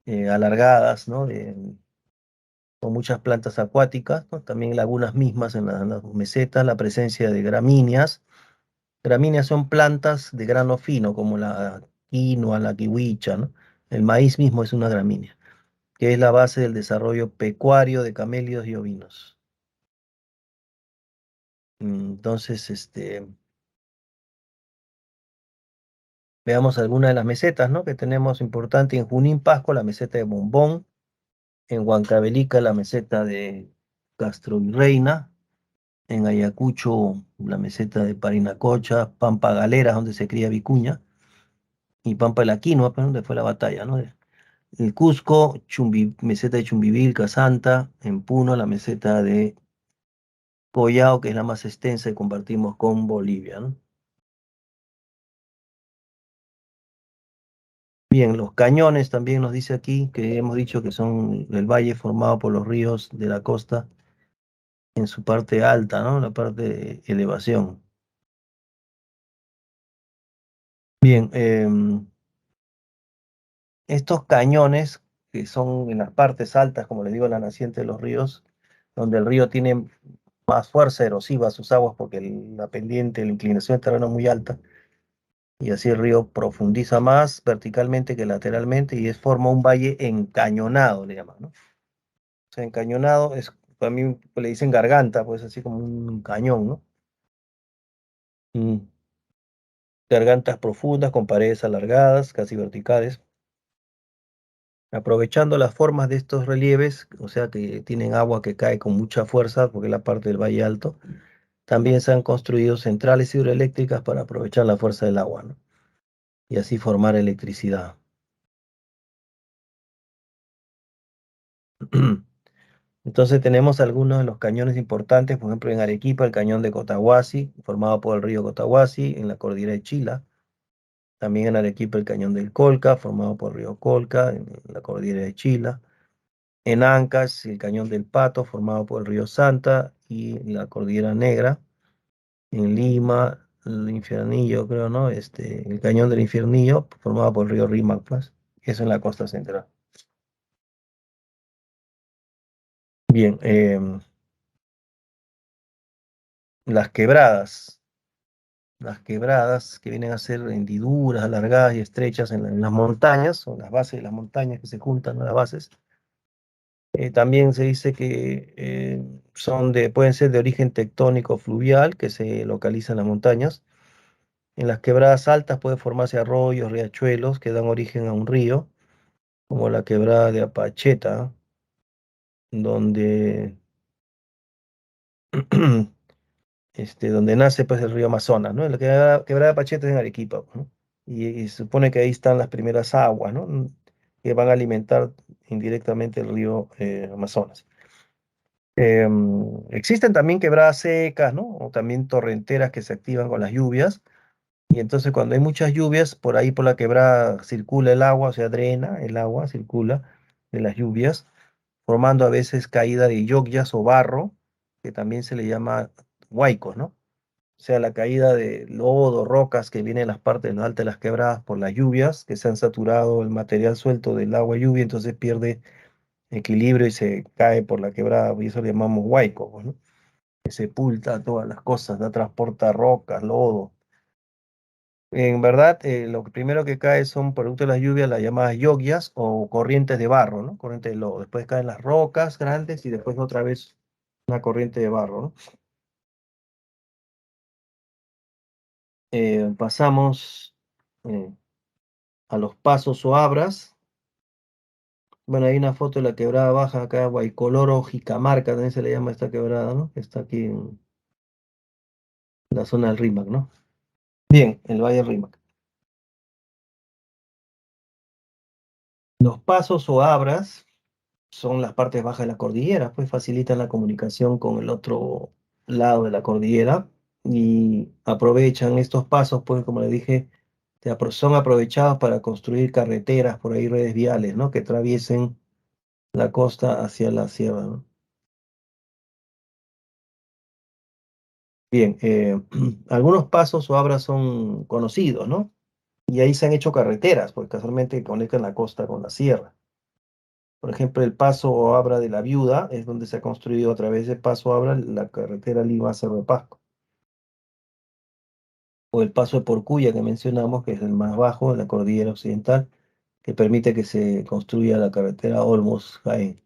alargadas, ¿no? Con muchas plantas acuáticas, ¿no? También lagunas mismas en las mesetas, la presencia de gramíneas. Gramíneas son plantas de grano fino, como la quinoa, la kiwicha, ¿no? El maíz mismo es una gramínea, que es la base del desarrollo pecuario de camélidos y ovinos. Entonces, veamos algunas de las mesetas, ¿no? Que tenemos importante en Junín, Pasco, la meseta de Bombón, en Huancavelica, la meseta de Castro Virreina, en Ayacucho, la meseta de Parinacocha, Pampa Galera, donde se cría vicuña, y Pampa de la Quinoa, pues, donde fue la batalla, ¿no? El Cusco, meseta de Chumbivilca, Santa, en Puno, la meseta de Collao, que es la más extensa y compartimos con Bolivia, ¿no? Bien, los cañones también nos dice aquí, que hemos dicho que son el valle formado por los ríos de la costa en su parte alta, ¿no? La parte de elevación. Bien, estos cañones, que son en las partes altas, como les digo, la naciente de los ríos, donde el río tiene más fuerza erosiva a sus aguas porque la pendiente, la inclinación del terreno es muy alta, y así el río profundiza más verticalmente que lateralmente y forma un valle encañonado, le llaman, ¿no? O sea, encañonado es, a mí le dicen garganta, pues así como un cañón, ¿no? Mm, Gargantas profundas con paredes alargadas, casi verticales. Aprovechando las formas de estos relieves, o sea que tienen agua que cae con mucha fuerza, porque es la parte del valle alto, también se han construido centrales hidroeléctricas para aprovechar la fuerza del agua, ¿no? Y así formar electricidad. Entonces tenemos algunos de los cañones importantes, por ejemplo en Arequipa, el cañón de Cotahuasi, formado por el río Cotahuasi, en la cordillera de Chila. También en Arequipa el cañón del Colca, formado por el río Colca, en la cordillera de Chila. En Ancash, el cañón del Pato, formado por el río Santa y la cordillera Negra. En Lima, el Infiernillo, creo, ¿no? El cañón del Infiernillo, formado por el río Rímac, pues. Eso en la costa central. Bien, las quebradas. Las quebradas que vienen a ser hendiduras, alargadas y estrechas en las montañas, o las bases de las montañas que se juntan, ¿no? Las bases. También se dice que pueden ser de origen tectónico fluvial, que se localiza en las montañas. En las quebradas altas pueden formarse arroyos, riachuelos que dan origen a un río, como la quebrada de Apacheta, donde, donde nace pues el río Amazonas, ¿no? La quebrada de Apacheta es en Arequipa, ¿no? Y se supone que ahí están las primeras aguas, ¿no? Que van a alimentar indirectamente el río Amazonas. Existen también quebradas secas, ¿no? O también torrenteras que se activan con las lluvias. Y entonces cuando hay muchas lluvias, por ahí por la quebrada circula el agua, o sea, drena el agua, circula de las lluvias, formando a veces caída de lluvias o barro, que también se le llama huaicos, ¿no? O sea, la caída de lodo, rocas que vienen en las partes más altas de las quebradas por las lluvias, que se han saturado el material suelto del agua lluvia, entonces pierde equilibrio y se cae por la quebrada, y eso le llamamos huaico, pues, ¿no? Que sepulta todas las cosas, da, transporta rocas, lodo. En verdad, lo primero que cae son producto de las lluvias, las llamadas llovizas o corrientes de barro, ¿no? Corriente de lodo. Después caen las rocas grandes y después otra vez una corriente de barro, ¿no? Pasamos a los pasos o abras. Bueno, hay una foto de la quebrada baja acá, Guaycoloro, Jicamarca, también se le llama esta quebrada, ¿no? Que está aquí en la zona del Rímac, ¿no? Bien, el Valle del Rímac. Los pasos o abras son las partes bajas de la cordillera, pues facilitan la comunicación con el otro lado de la cordillera y aprovechan estos pasos, pues como le dije, son aprovechados para construir carreteras, por ahí redes viales, ¿no? Que atraviesen la costa hacia la sierra, ¿no? Bien, algunos pasos o abras son conocidos, ¿no? Y ahí se han hecho carreteras, porque casualmente conectan la costa con la sierra. Por ejemplo, el paso o abra de la Viuda es donde se ha construido a través de paso o abra la carretera Lima-Cerro de Pasco. O el paso de Porcuya que mencionamos, que es el más bajo en la cordillera occidental, que permite que se construya la carretera Olmos-Jaén.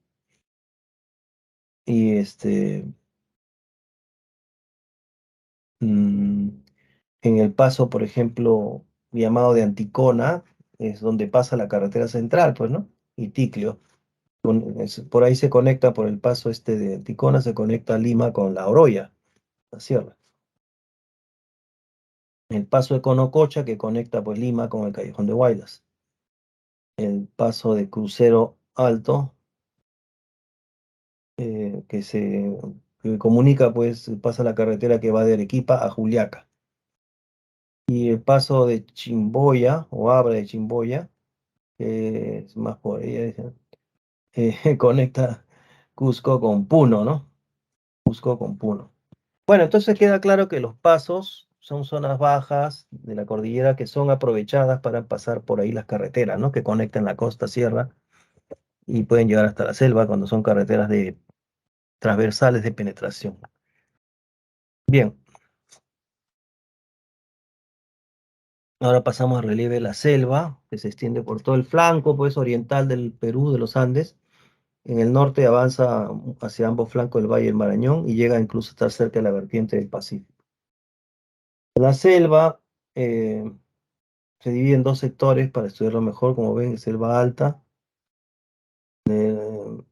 Y mm, en el paso, por ejemplo, llamado de Anticona, es donde pasa la carretera central, pues, ¿no? Y Ticlio. Por ahí se conecta, por el paso este de Anticona, se conecta Lima con La Oroya, la sierra. El paso de Conococha, que conecta pues Lima con el Callejón de Huaylas. El paso de Crucero Alto, que comunica, pues, pasa la carretera que va de Arequipa a Juliaca. Y el paso de Chimboya, o Abra de Chimboya, que es más por ahí, conecta Cusco con Puno, ¿no? Cusco con Puno. Bueno, entonces queda claro que los pasos son zonas bajas de la cordillera que son aprovechadas para pasar por ahí las carreteras, ¿no? Que conectan la costa sierra y pueden llegar hasta la selva cuando son carreteras de transversales de penetración. Bien, ahora pasamos al relieve de la selva, que se extiende por todo el flanco, pues, oriental del Perú, de los Andes. En el norte avanza hacia ambos flancos del Valle del Marañón y llega incluso a estar cerca de la vertiente del Pacífico. La selva se divide en dos sectores para estudiarlo mejor, como ven, selva alta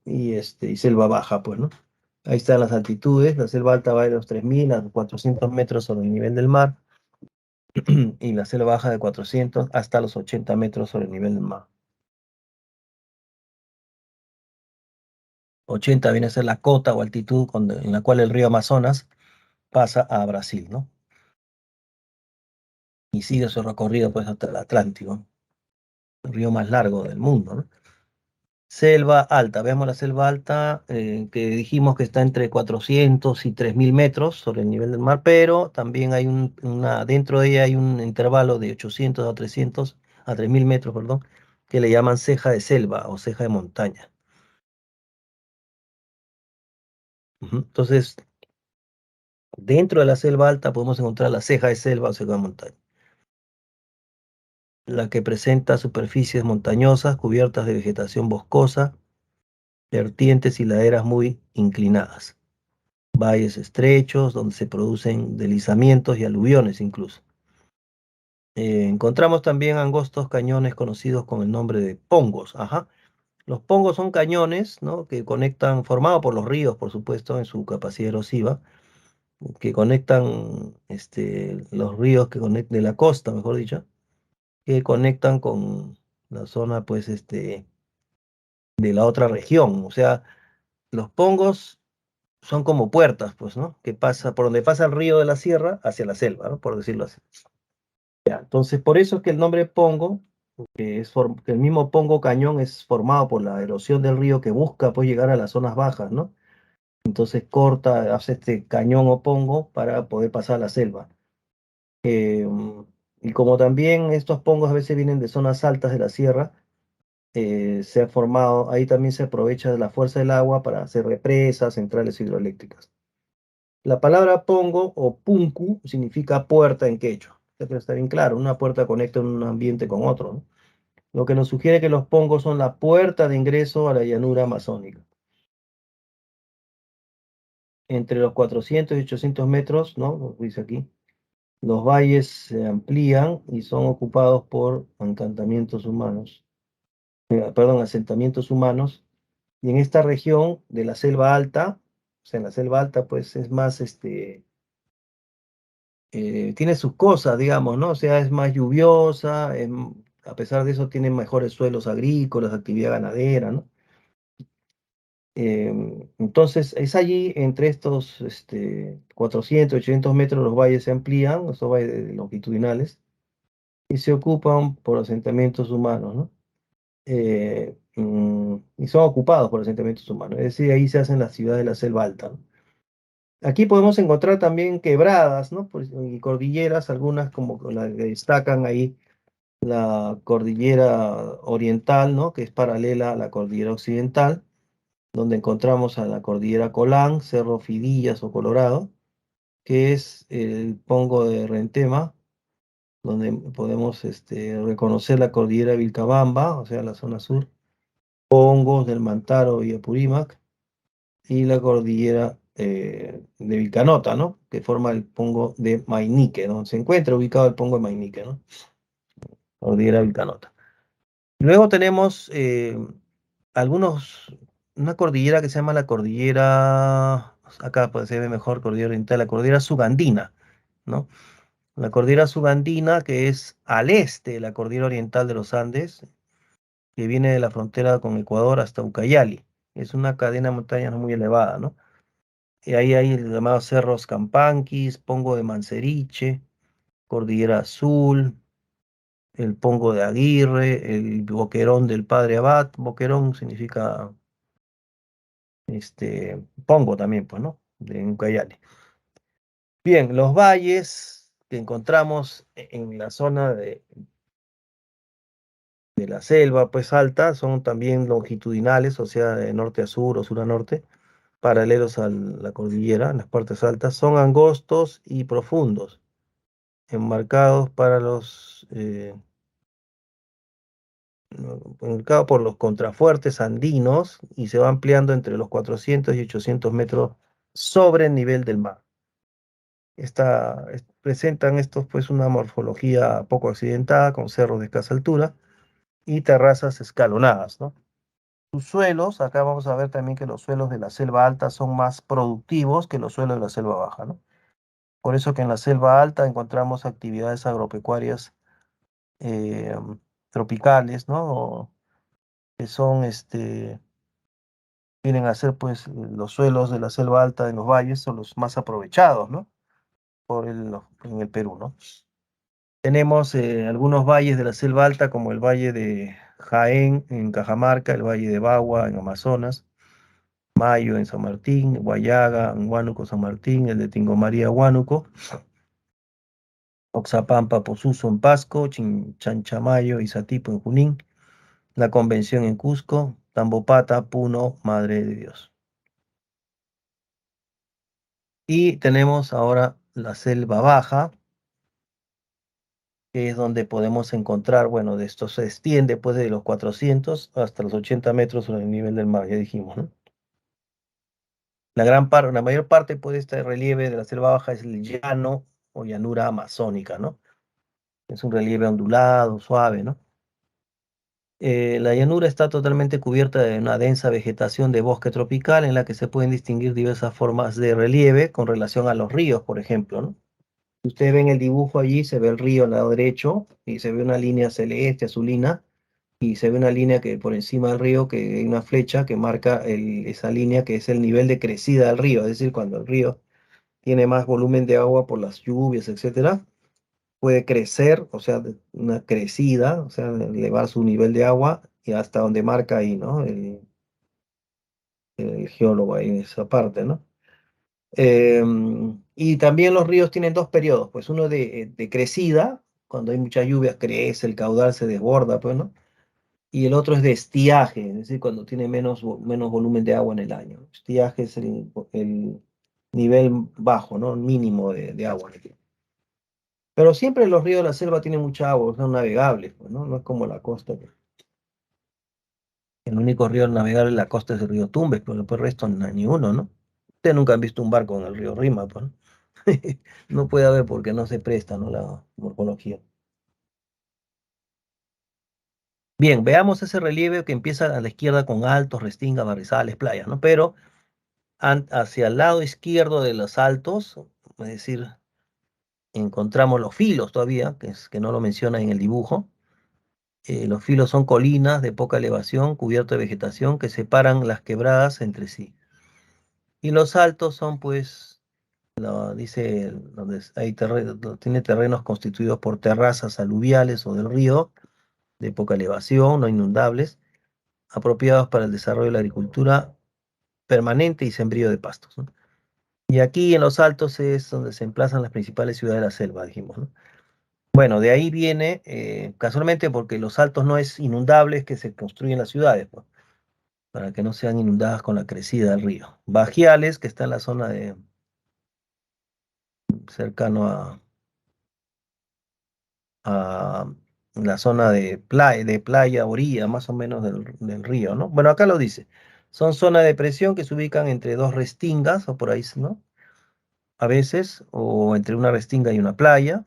y selva baja, pues, ¿no? Ahí están las altitudes. La selva alta va de los 3.000 a 400 metros sobre el nivel del mar y la selva baja de 400 hasta los 80 metros sobre el nivel del mar. 80 viene a ser la cota o altitud en la cual el río Amazonas pasa a Brasil, ¿no? Y sigue su recorrido pues hasta el Atlántico, el río más largo del mundo, ¿no? Selva alta, veamos la selva alta, que dijimos que está entre 400 y 3.000 metros sobre el nivel del mar, pero también hay dentro de ella hay un intervalo de 800 a 300, a 3.000 metros, perdón, que le llaman ceja de selva o ceja de montaña. Ujú. Entonces, dentro de la selva alta podemos encontrar la ceja de selva o ceja de montaña, la que presenta superficies montañosas cubiertas de vegetación boscosa, vertientes y laderas muy inclinadas, valles estrechos donde se producen deslizamientos y aluviones incluso. Encontramos también angostos cañones conocidos con el nombre de pongos. Ajá. Los pongos son cañones, ¿no? Que conectan, formados por los ríos, por supuesto, en su capacidad erosiva, que conectan los ríos de la costa, mejor dicho, que conectan con la zona, pues, de la otra región. O sea, los pongos son como puertas, pues, ¿no? Que pasa por donde pasa el río de la sierra hacia la selva, ¿no? Por decirlo así. Ya, entonces, por eso es que el nombre Pongo, que el mismo Pongo Cañón es formado por la erosión del río que busca pues llegar a las zonas bajas, ¿no? Entonces hace este cañón o pongo para poder pasar a la selva. Eh, y como también estos pongos a veces vienen de zonas altas de la sierra, se ha formado, ahí también se aprovecha de la fuerza del agua para hacer represas, centrales hidroeléctricas. La palabra pongo o punku significa puerta en quechua. Esto está bien claro, una puerta conecta un ambiente con otro, ¿no? Lo que nos sugiere que los pongos son la puerta de ingreso a la llanura amazónica. Entre los 400 y 800 metros, ¿no? Como dice aquí, los valles se amplían y son ocupados por encantamientos humanos. perdón, asentamientos humanos. Y en esta región de la selva alta, o sea, en la selva alta, pues es más, tiene sus cosas, digamos, ¿no? O sea, es más lluviosa, a pesar de eso tiene mejores suelos agrícolas, actividad ganadera, ¿no? Entonces, es allí, entre estos 400, 800 metros, los valles se amplían, estos valles longitudinales, y se ocupan por asentamientos humanos, ¿no? Y son ocupados por asentamientos humanos, es decir, ahí se hacen las ciudades de la selva alta, ¿no? Aquí podemos encontrar también quebradas, ¿no? Y cordilleras, algunas como la que destacan ahí, la cordillera oriental, ¿no? Que es paralela a la cordillera occidental, donde encontramos a la cordillera Colán, Cerro Fidillas o Colorado, que es el Pongo de Rentema, donde podemos reconocer la cordillera Vilcabamba, o sea, la zona sur, Pongos del Mantaro y Apurímac, y la cordillera de Vilcanota, ¿no? Que forma el Pongo de Mainique, ¿no? Se encuentra ubicado el Pongo de Mainique, ¿no? Cordillera Vilcanota. Luego tenemos algunos, una cordillera que se llama la cordillera, acá pues, se ve mejor, cordillera oriental, la cordillera subandina, ¿no? La cordillera subandina, que es al este de la cordillera oriental de los Andes, que viene de la frontera con Ecuador hasta Ucayali. Es una cadena de montañas muy elevada, ¿no? Y ahí hay los llamados cerros Campanquis, Pongo de Manseriche, Cordillera Azul, el Pongo de Aguirre, el Boquerón del Padre Abad. Boquerón significa Pongo también, pues, ¿no? De Ucayali. Bien, los valles que encontramos en la zona de la selva, pues alta, son también longitudinales, o sea, de norte a sur o sur a norte, paralelos a la cordillera, en las partes altas, son angostos y profundos, enmarcados para enmarcados por los contrafuertes andinos y se va ampliando entre los 400 y 800 metros sobre el nivel del mar. Presentan estos pues una morfología poco accidentada, con cerros de escasa altura y terrazas escalonadas, ¿no? Sus suelos, acá vamos a ver también que los suelos de la selva alta son más productivos que los suelos de la selva baja, ¿no? Por eso que en la selva alta encontramos actividades agropecuarias eh, tropicales, ¿no? Que son, vienen a ser pues los suelos de la selva alta en los valles son los más aprovechados, ¿no? En el Perú, ¿no? Tenemos algunos valles de la selva alta, como el valle de Jaén en Cajamarca, el valle de Bagua en Amazonas, Mayo en San Martín, Guayaga en Huánuco, San Martín, el de Tingomaría, Huánuco, Oxapampa, Posuso en Pasco, Chanchamayo y Satipo en Junín, la Convención en Cusco, Tambopata, Puno, Madre de Dios. Y tenemos ahora la selva baja, que es donde podemos encontrar, bueno, de esto se extiende pues de los 400 hasta los 80 metros sobre el nivel del mar, ya dijimos, ¿no? La mayor parte pues, de este relieve de la selva baja es el llano o llanura amazónica, ¿no? Es un relieve ondulado, suave, ¿no? La llanura está totalmente cubierta de una densa vegetación de bosque tropical en la que se pueden distinguir diversas formas de relieve con relación a los ríos, por ejemplo, ¿no? Si ustedes ven el dibujo allí, se ve el río al lado derecho y se ve una línea celeste, azulina, y se ve una línea que por encima del río, que hay una flecha que marca esa línea que es el nivel de crecida del río, es decir, cuando el río tiene más volumen de agua por las lluvias, etcétera, puede crecer, o sea, una crecida, o sea, elevar su nivel de agua y hasta donde marca ahí, ¿no? El geólogo ahí en esa parte, ¿no? Y también los ríos tienen dos periodos, pues uno de crecida, cuando hay muchas lluvias crece, el caudal se desborda, pues, ¿no? Y el otro es de estiaje, es decir, cuando tiene menos volumen de agua en el año. Estiaje es el nivel bajo, ¿no? Mínimo de agua. Pero siempre los ríos de la selva tienen mucha agua, son navegables, pues, ¿no? No es como la costa. El único río navegable en la costa es el río Tumbes, pero después el resto no hay ni uno, ¿no? Ustedes nunca han visto un barco en el río Rima, pues, ¿no? No puede haber porque no se presta, ¿no? La morfología. Bien, veamos ese relieve que empieza a la izquierda con altos, restingas, barrizales, playas, ¿no? Pero hacia el lado izquierdo de los altos, es decir, encontramos los filos todavía, que no lo menciona en el dibujo. Los filos son colinas de poca elevación, cubierto de vegetación, que separan las quebradas entre sí. Y los altos son, pues, dice, donde tiene terrenos constituidos por terrazas aluviales o del río, de poca elevación, no inundables, apropiados para el desarrollo de la agricultura permanente y sembrío de pastos, ¿no? Y aquí en los altos es donde se emplazan las principales ciudades de la selva, dijimos, ¿no? Bueno, de ahí viene, casualmente porque los altos no es inundables que se construyen las ciudades, pues, para que no sean inundadas con la crecida del río. Bajiales, que está en la zona de, cercano a la zona de playa, orilla, más o menos del río, ¿no? Bueno, acá lo dice. Son zonas de presión que se ubican entre dos restingas, o por ahí, ¿no? A veces, o entre una restinga y una playa.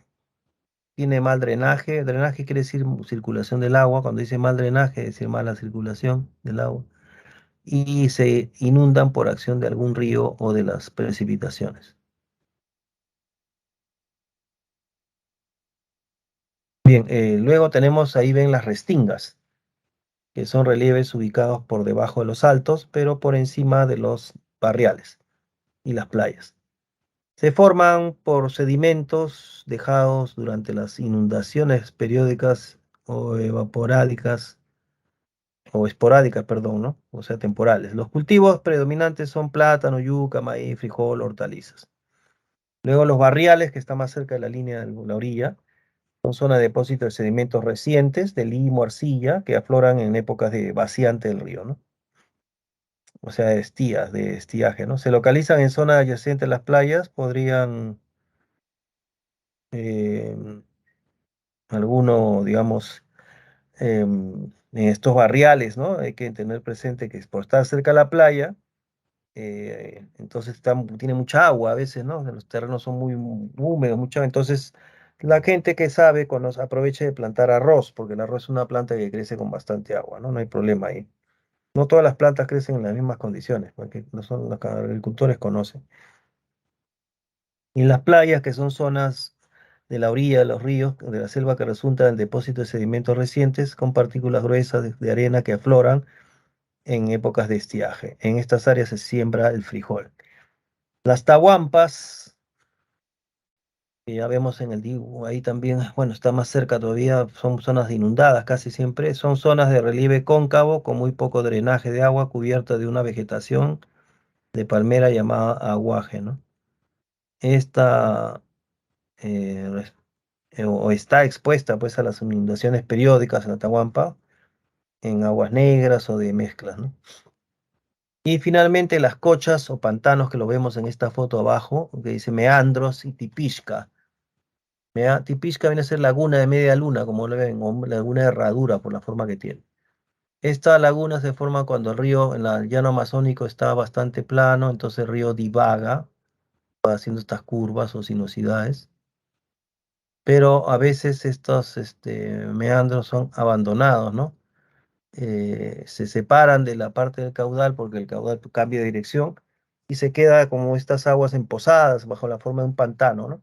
Tiene mal drenaje. Drenaje quiere decir circulación del agua. Cuando dice mal drenaje, es decir mala circulación del agua. Y se inundan por acción de algún río o de las precipitaciones. Bien, luego tenemos ahí ven las restingas, que son relieves ubicados por debajo de los altos, pero por encima de los barriales y las playas. Se forman por sedimentos dejados durante las inundaciones periódicas o esporádicas, perdón, ¿no? O sea, temporales. Los cultivos predominantes son plátano, yuca, maíz, frijol, hortalizas. Luego los barriales, que están más cerca de la línea de la orilla, son zona de depósito de sedimentos recientes, de limo, arcilla, que afloran en épocas de vaciante del río, ¿no? O sea, de estiaje, ¿no? Se localizan en zonas adyacentes a las playas, podrían, em, alguno, digamos, en estos barriales, ¿no? Hay que tener presente que por estar cerca de la playa, entonces tiene mucha agua a veces, ¿no? Los terrenos son muy húmedos, entonces la gente que sabe aprovecha de plantar arroz, porque el arroz es una planta que crece con bastante agua, ¿no? No hay problema ahí. No todas las plantas crecen en las mismas condiciones, porque no son los que agricultores conocen. Y las playas, que son zonas de la orilla de los ríos, de la selva que resulta del depósito de sedimentos recientes con partículas gruesas de arena que afloran en épocas de estiaje. En estas áreas se siembra el frijol. Las tahuampas, que ya vemos en el dibujo, ahí también, bueno, está más cerca todavía, son zonas inundadas casi siempre, son zonas de relieve cóncavo con muy poco drenaje de agua cubierta de una vegetación de palmera llamada aguaje, ¿no? Esta o está expuesta pues a las inundaciones periódicas en Atahuampa, en aguas negras o de mezclas, ¿no? Y finalmente las cochas o pantanos que lo vemos en esta foto abajo, que dice meandros y tipisca. Tipisca viene a ser laguna de media luna, como lo ven, o laguna de herradura por la forma que tiene. Esta laguna se forma cuando el río en el llano amazónico está bastante plano, entonces el río divaga, va haciendo estas curvas o sinuosidades, pero a veces estos meandros son abandonados, ¿no? Se separan de la parte del caudal porque el caudal cambia de dirección y se queda como estas aguas empozadas bajo la forma de un pantano, ¿no?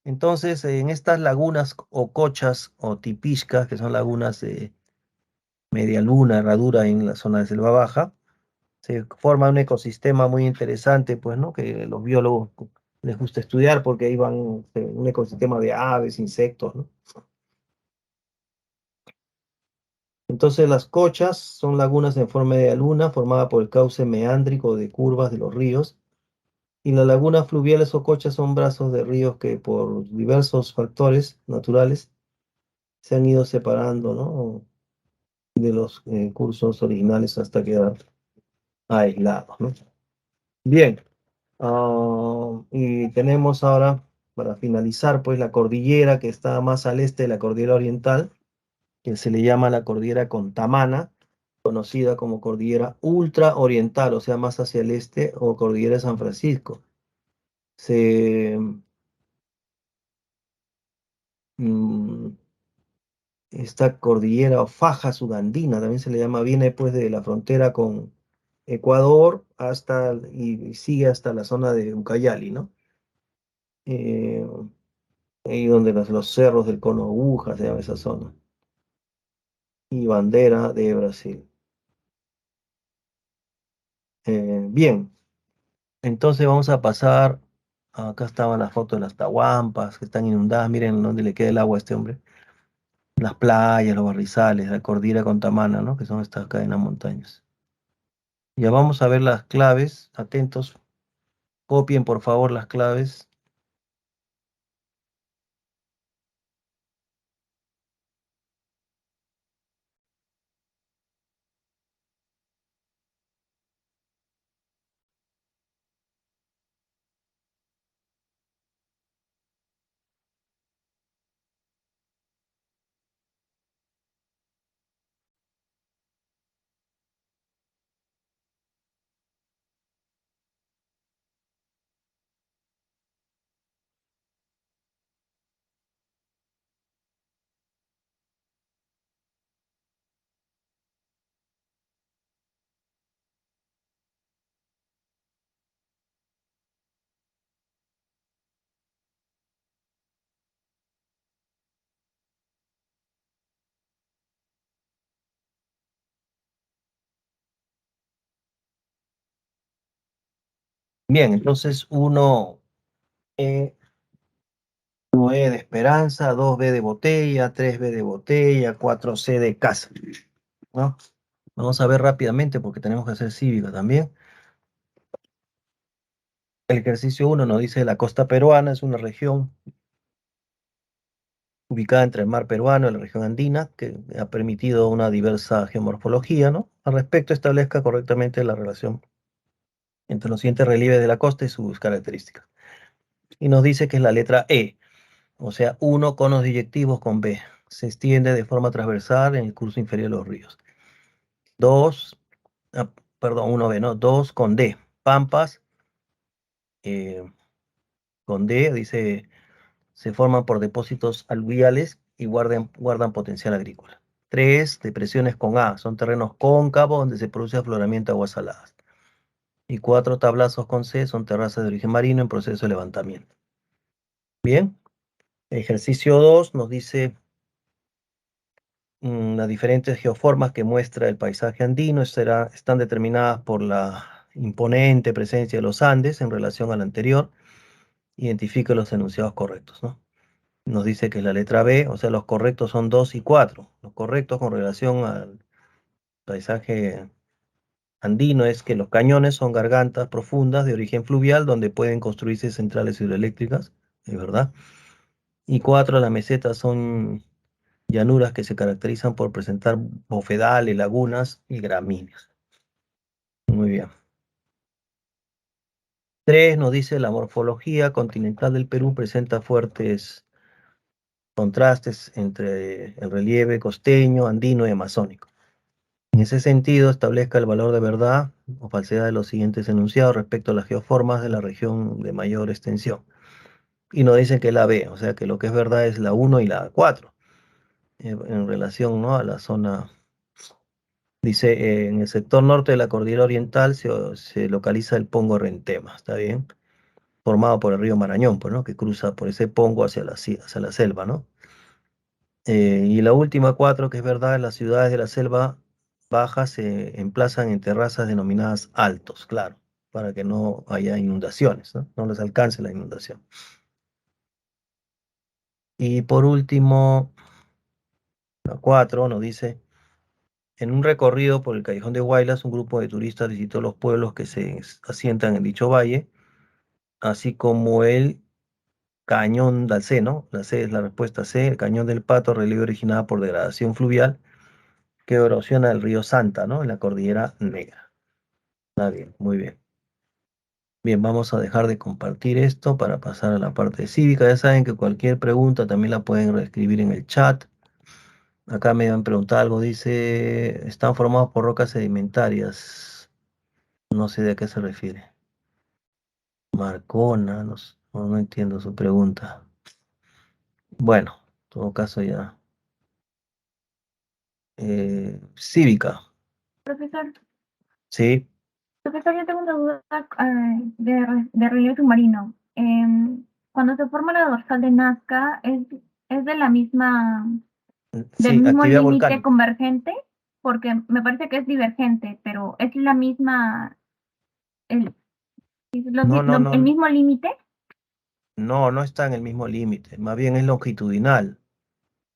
Entonces, en estas lagunas o cochas o tipiscas, que son lagunas de media luna, herradura en la zona de selva baja, se forma un ecosistema muy interesante, pues, ¿no? Que los biólogos les gusta estudiar porque ahí van un ecosistema de aves, insectos, ¿no? Entonces las cochas son lagunas en forma de luna formada por el cauce meándrico de curvas de los ríos y las lagunas fluviales o cochas son brazos de ríos que por diversos factores naturales se han ido separando, ¿no? De los cursos originales hasta quedar aislados, ¿no? Bien, y tenemos ahora para finalizar pues la cordillera que está más al este de la cordillera oriental, que se le llama la cordillera Contamana, conocida como cordillera ultra oriental, o sea, más hacia el este, o cordillera de San Francisco. Se, mm, esta cordillera o faja sudandina, también se le llama, viene pues de la frontera con Ecuador y sigue hasta la zona de Ucayali, ¿no? Eh, Ahí donde los cerros del Cono Aguja se llama esa zona. Y bandera de Brasil. Bien, entonces vamos a pasar. Acá estaban las fotos de las Tahuampas que están inundadas. Miren dónde le queda el agua a este hombre. Las playas, los barrizales, la cordillera Contamana, ¿no? Que son estas cadenas montañas. Ya vamos a ver las claves. Atentos, copien por favor las claves. Bien, entonces E, 1E de esperanza, 2B de botella, 3B de botella, 4C de casa, ¿no? Vamos a ver rápidamente porque tenemos que hacer cívica también. El ejercicio 1 nos dice la costa peruana es una región ubicada entre el mar peruano y la región andina que ha permitido una diversa geomorfología, ¿no? Al respecto, establezca correctamente la relación entre los siguientes relieves de la costa y sus características. Y nos dice que es la letra E, o sea, uno conos deyectivos con B. Se extiende de forma transversal en el curso inferior de los ríos. Dos, perdón, uno B, ¿no? Dos con D. Pampas eh, con D, dice, se forman por depósitos aluviales y guardan potencial agrícola. Tres, depresiones con A, son terrenos cóncavos donde se produce afloramiento de aguas saladas. Y cuatro, tablazos con C, son terrazas de origen marino en proceso de levantamiento. Bien, ejercicio 2 nos dice las diferentes geoformas que muestra el paisaje andino están determinadas por la imponente presencia de los Andes en relación al anterior. Identifique los enunciados correctos, ¿no? Nos dice que es la letra B, o sea, los correctos son 2 y 4. Los correctos con relación al paisaje andino es que los cañones son gargantas profundas de origen fluvial donde pueden construirse centrales hidroeléctricas, es verdad. Y 4, las mesetas son llanuras que se caracterizan por presentar bofedales, lagunas y gramíneas. Muy bien. 3 nos dice la morfología continental del Perú presenta fuertes contrastes entre el relieve costeño, andino y amazónico. En ese sentido, establezca el valor de verdad o falsedad de los siguientes enunciados respecto a las geoformas de la región de mayor extensión. Y nos dicen que la B, o sea que lo que es verdad es la 1 y la 4, en relación, ¿no?, a la zona. Dice, en el sector norte de la cordillera oriental se localiza el Pongo Rentema, ¿está bien? Formado por el río Marañón, pues, ¿no? Que cruza por ese pongo hacia la selva, ¿no? Y la última 4, que es verdad, las ciudades de la selva baja se emplazan en terrazas denominadas altos, claro, para que no haya inundaciones, ¿no? No les alcance la inundación. Y por último, la 4 nos dice, en un recorrido por el Callejón de Huaylas, un grupo de turistas visitó los pueblos que se asientan en dicho valle, así como el Cañón del C, ¿no? La C es la respuesta C, el Cañón del Pato, relieve originada por degradación fluvial que erosiona el río Santa, ¿no? En la Cordillera Negra. Está bien, muy bien. Bien, vamos a dejar de compartir esto para pasar a la parte cívica. Ya saben que cualquier pregunta también la pueden escribir en el chat. Acá me han preguntado algo, dice, están formados por rocas sedimentarias. No sé de a qué se refiere. Marcona, no entiendo su pregunta. Bueno, en todo caso ya. cívica, Profesor, sí. profesor, yo tengo una duda de relieve submarino. Cuando se forma la dorsal de Nazca, ¿es de la misma, del Sí, mismo actividad límite volcánica. convergente? Porque me parece que es divergente, pero ¿es la misma, el, No, no, el no, mismo límite? no, no está en el mismo límite, más bien es longitudinal,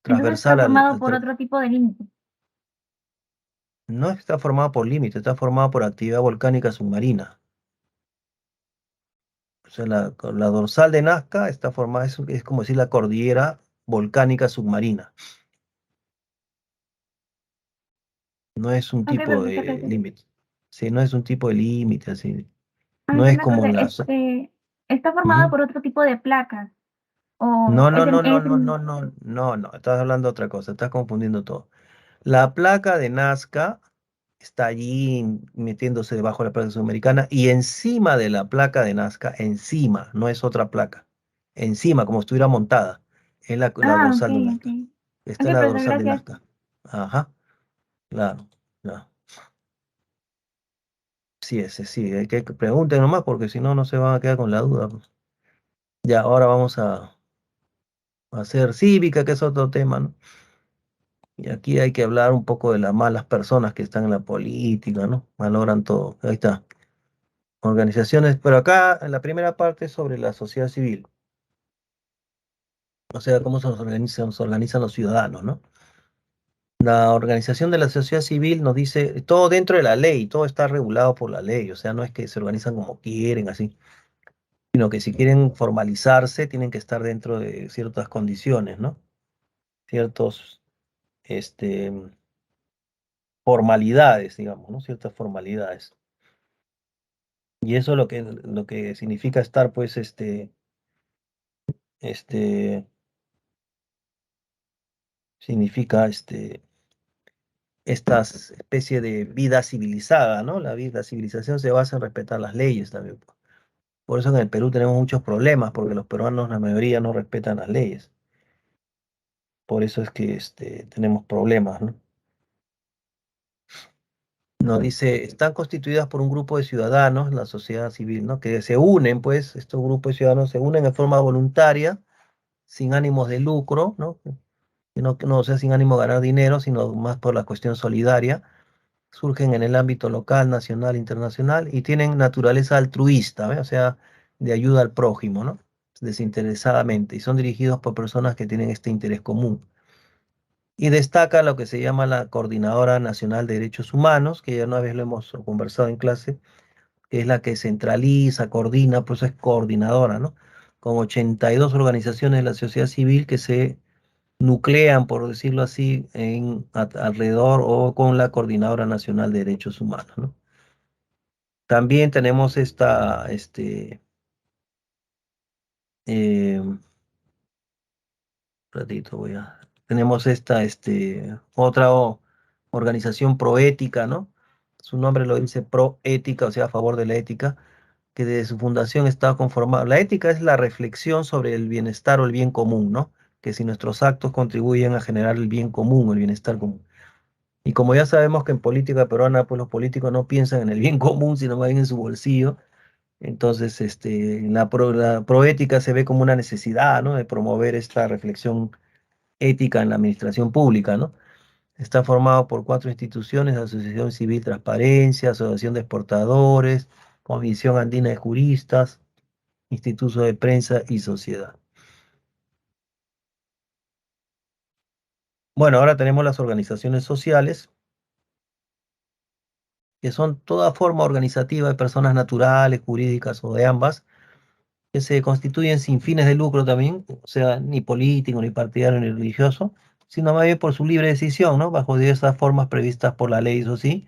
Entonces está transversal formado por otro tipo de límite. no está formado por límite, está formado por actividad volcánica submarina. O sea, la dorsal de Nazca está formada, es como decir la cordillera volcánica submarina. No es un Ok, tipo profesor, de gracias. límite. Sí, no es un tipo de límite, así. Ay, No sí es me como acordé, las. está formado Ujú. por otro tipo de placas, o No, no, no, no, es no, no, no, no, no, estás hablando de otra cosa, estás confundiendo todo. La placa de Nazca está allí metiéndose debajo de la placa sudamericana y encima de la placa de Nazca, encima, no es otra placa, encima, como si estuviera montada, es la ah, ok, dorsal de ok. Nazca. Está Ok, en la profesor, dorsal de gracias. Nazca. Ajá, claro, claro. Sí, ese sí, hay que pregunten nomás porque si no, no se van a quedar con la duda, pues. Ya, ahora vamos a hacer cívica, que es otro tema, ¿no? Y aquí hay que hablar un poco de las malas personas que están en la política, ¿no? Malogran todo. Ahí está. Organizaciones, pero acá en la primera parte es sobre la sociedad civil, o sea, cómo se organizan los ciudadanos, ¿no? La organización de la sociedad civil nos dice todo dentro de la ley, todo está regulado por la ley, o sea, no es que se organizan como quieren, así, sino que si quieren formalizarse, tienen que estar dentro de ciertas condiciones, ¿no? Ciertos, este, formalidades, digamos, ¿no? Ciertas formalidades. Y eso es lo que significa estar, pues, este, significa, esta especie de vida civilizada, ¿no? La civilización se basa en respetar las leyes también, pues. Por eso en el Perú tenemos muchos problemas, porque los peruanos, la mayoría, no respetan las leyes. Por eso es que tenemos problemas, ¿no? Nos dice, están constituidas por un grupo de ciudadanos, la sociedad civil, ¿no? Que se unen, pues, estos grupos de ciudadanos se unen en forma voluntaria, sin ánimos de lucro, ¿no? Que no sea sin ánimo de ganar dinero, sino más por la cuestión solidaria. Surgen en el ámbito local, nacional, internacional y tienen naturaleza altruista, ¿ve? O sea, de ayuda al prójimo, ¿no? Desinteresadamente, y son dirigidos por personas que tienen este interés común. Y destaca lo que se llama la Coordinadora Nacional de Derechos Humanos, que ya una vez lo hemos conversado en clase, que es la que centraliza, coordina, por eso es coordinadora, ¿no? Con 82 organizaciones de la sociedad civil que se nuclean, por decirlo así, alrededor o con la Coordinadora Nacional de Derechos Humanos, ¿no? También tenemos eh, ratito tenemos otra organización proética, ¿no? Su nombre lo dice proética, o sea, a favor de la ética, que desde su fundación está conformada. La ética es la reflexión sobre el bienestar o el bien común, ¿no? Que si nuestros actos contribuyen a generar el bien común, el bienestar común. Y como ya sabemos que en política peruana, pues los políticos no piensan en el bien común, sino más bien en su bolsillo. Entonces, la proética se ve como una necesidad, ¿no? De promover esta reflexión ética en la administración pública, ¿no? Está formado por 4 instituciones: Asociación Civil Transparencia, Asociación de Exportadores, Comisión Andina de Juristas, Instituto de Prensa y Sociedad. Bueno, ahora tenemos las organizaciones sociales, que son toda forma organizativa de personas naturales, jurídicas o de ambas, que se constituyen sin fines de lucro también, o sea, ni político, ni partidario, ni religioso, sino más bien por su libre decisión, ¿no? Bajo diversas formas previstas por la ley, eso sí,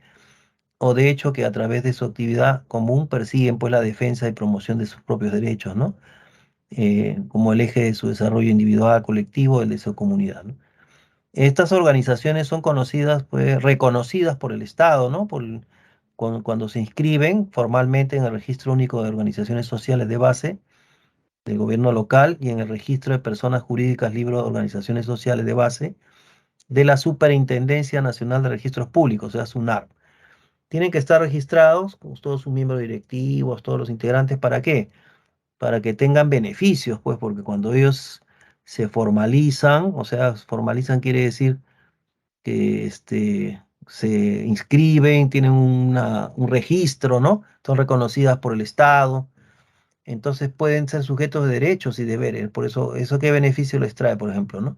o de hecho que a través de su actividad común persiguen pues la defensa y promoción de sus propios derechos, ¿no? Como el eje de su desarrollo individual, colectivo, el de su comunidad, ¿no? Estas organizaciones son conocidas, pues, reconocidas por el Estado, ¿no? Cuando se inscriben formalmente en el Registro Único de Organizaciones Sociales de Base del gobierno local y en el registro de personas jurídicas libres de organizaciones sociales de base, de la Superintendencia Nacional de Registros Públicos, o sea, SUNAR. Tienen que estar registrados con todos sus miembros directivos, todos los integrantes, ¿para qué? Para que tengan beneficios, pues, porque cuando ellos se formalizan, o sea, formalizan quiere decir que se inscriben, tienen un registro, ¿no? Son reconocidas por el Estado, entonces pueden ser sujetos de derechos y deberes. Por eso qué beneficio les trae, por ejemplo, ¿no?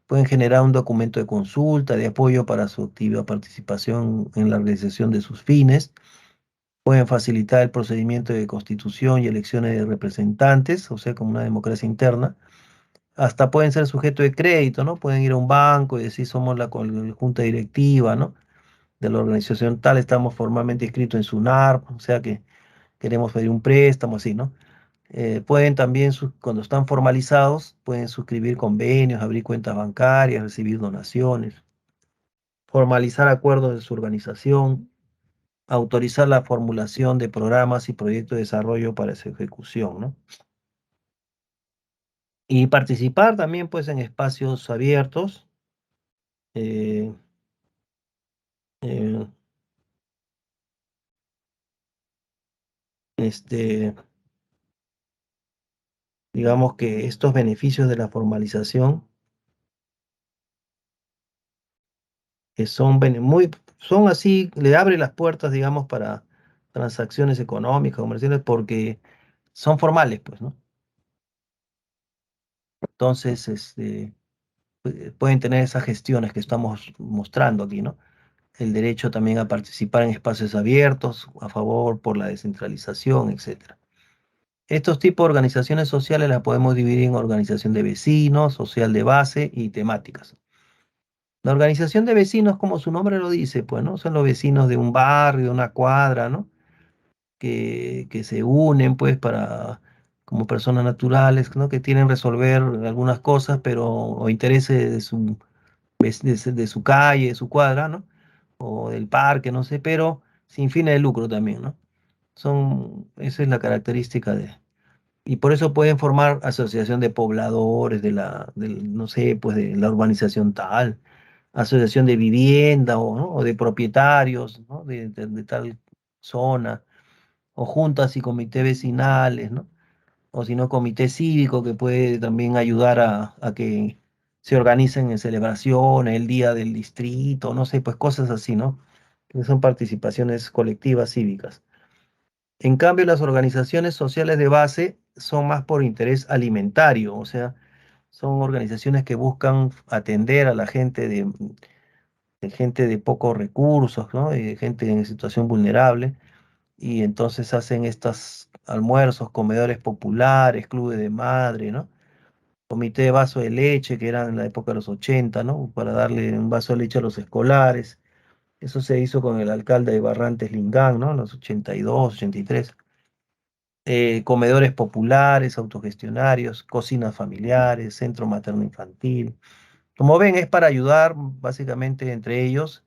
Pueden generar un documento de consulta, de apoyo para su activa participación en la realización de sus fines. Pueden facilitar el procedimiento de constitución y elecciones de representantes, o sea, como una democracia interna. Hasta pueden ser sujetos de crédito, ¿no? Pueden ir a un banco y decir somos la junta directiva, ¿no? De la organización tal, estamos formalmente inscritos en SUNAR, o sea que queremos pedir un préstamo, así, ¿no? Pueden también, cuando están formalizados, pueden suscribir convenios, abrir cuentas bancarias, recibir donaciones, formalizar acuerdos de su organización, autorizar la formulación de programas y proyectos de desarrollo para su ejecución, ¿no? Y participar también, pues, en espacios abiertos, eh, eh, este, digamos que estos beneficios de la formalización son así, le abre las puertas, digamos, para transacciones económicas, comerciales, porque son formales, pues, ¿no? Entonces, pueden tener esas gestiones que estamos mostrando aquí, ¿no? El derecho también a participar en espacios abiertos, a favor por la descentralización, etcétera. Estos tipos de organizaciones sociales las podemos dividir en organización de vecinos, social de base y temáticas. La organización de vecinos, como su nombre lo dice, pues, ¿no? Son los vecinos de un barrio, de una cuadra, ¿no? Que se unen, pues, como personas naturales, ¿no? Que quieren resolver algunas cosas, pero, o intereses de su calle, de su cuadra, ¿no? O del parque, no sé, pero sin fines de lucro también, ¿no? Esa es la característica y por eso pueden formar asociación de pobladores no sé, pues de la urbanización tal, asociación de vivienda ¿no? O de propietarios, ¿no? De tal zona, o juntas y comités vecinales, ¿no? O si no, comité cívico que puede también ayudar a que se organicen en celebraciones, el día del distrito, no sé, pues cosas así, ¿no? Que son participaciones colectivas cívicas. En cambio, las organizaciones sociales de base son más por interés alimentario, o sea, son organizaciones que buscan atender a la gente de gente de pocos recursos, ¿no? Y de gente en situación vulnerable, y entonces hacen estos almuerzos, comedores populares, clubes de madre, ¿no? Comité de vaso de leche, que era en la época de los 80, ¿no? Para darle un vaso de leche a los escolares. Eso se hizo con el alcalde de Barrantes Lingán, ¿no? En los 82, 83. Comedores populares, autogestionarios, cocinas familiares, centro materno-infantil. Como ven, es para ayudar básicamente entre ellos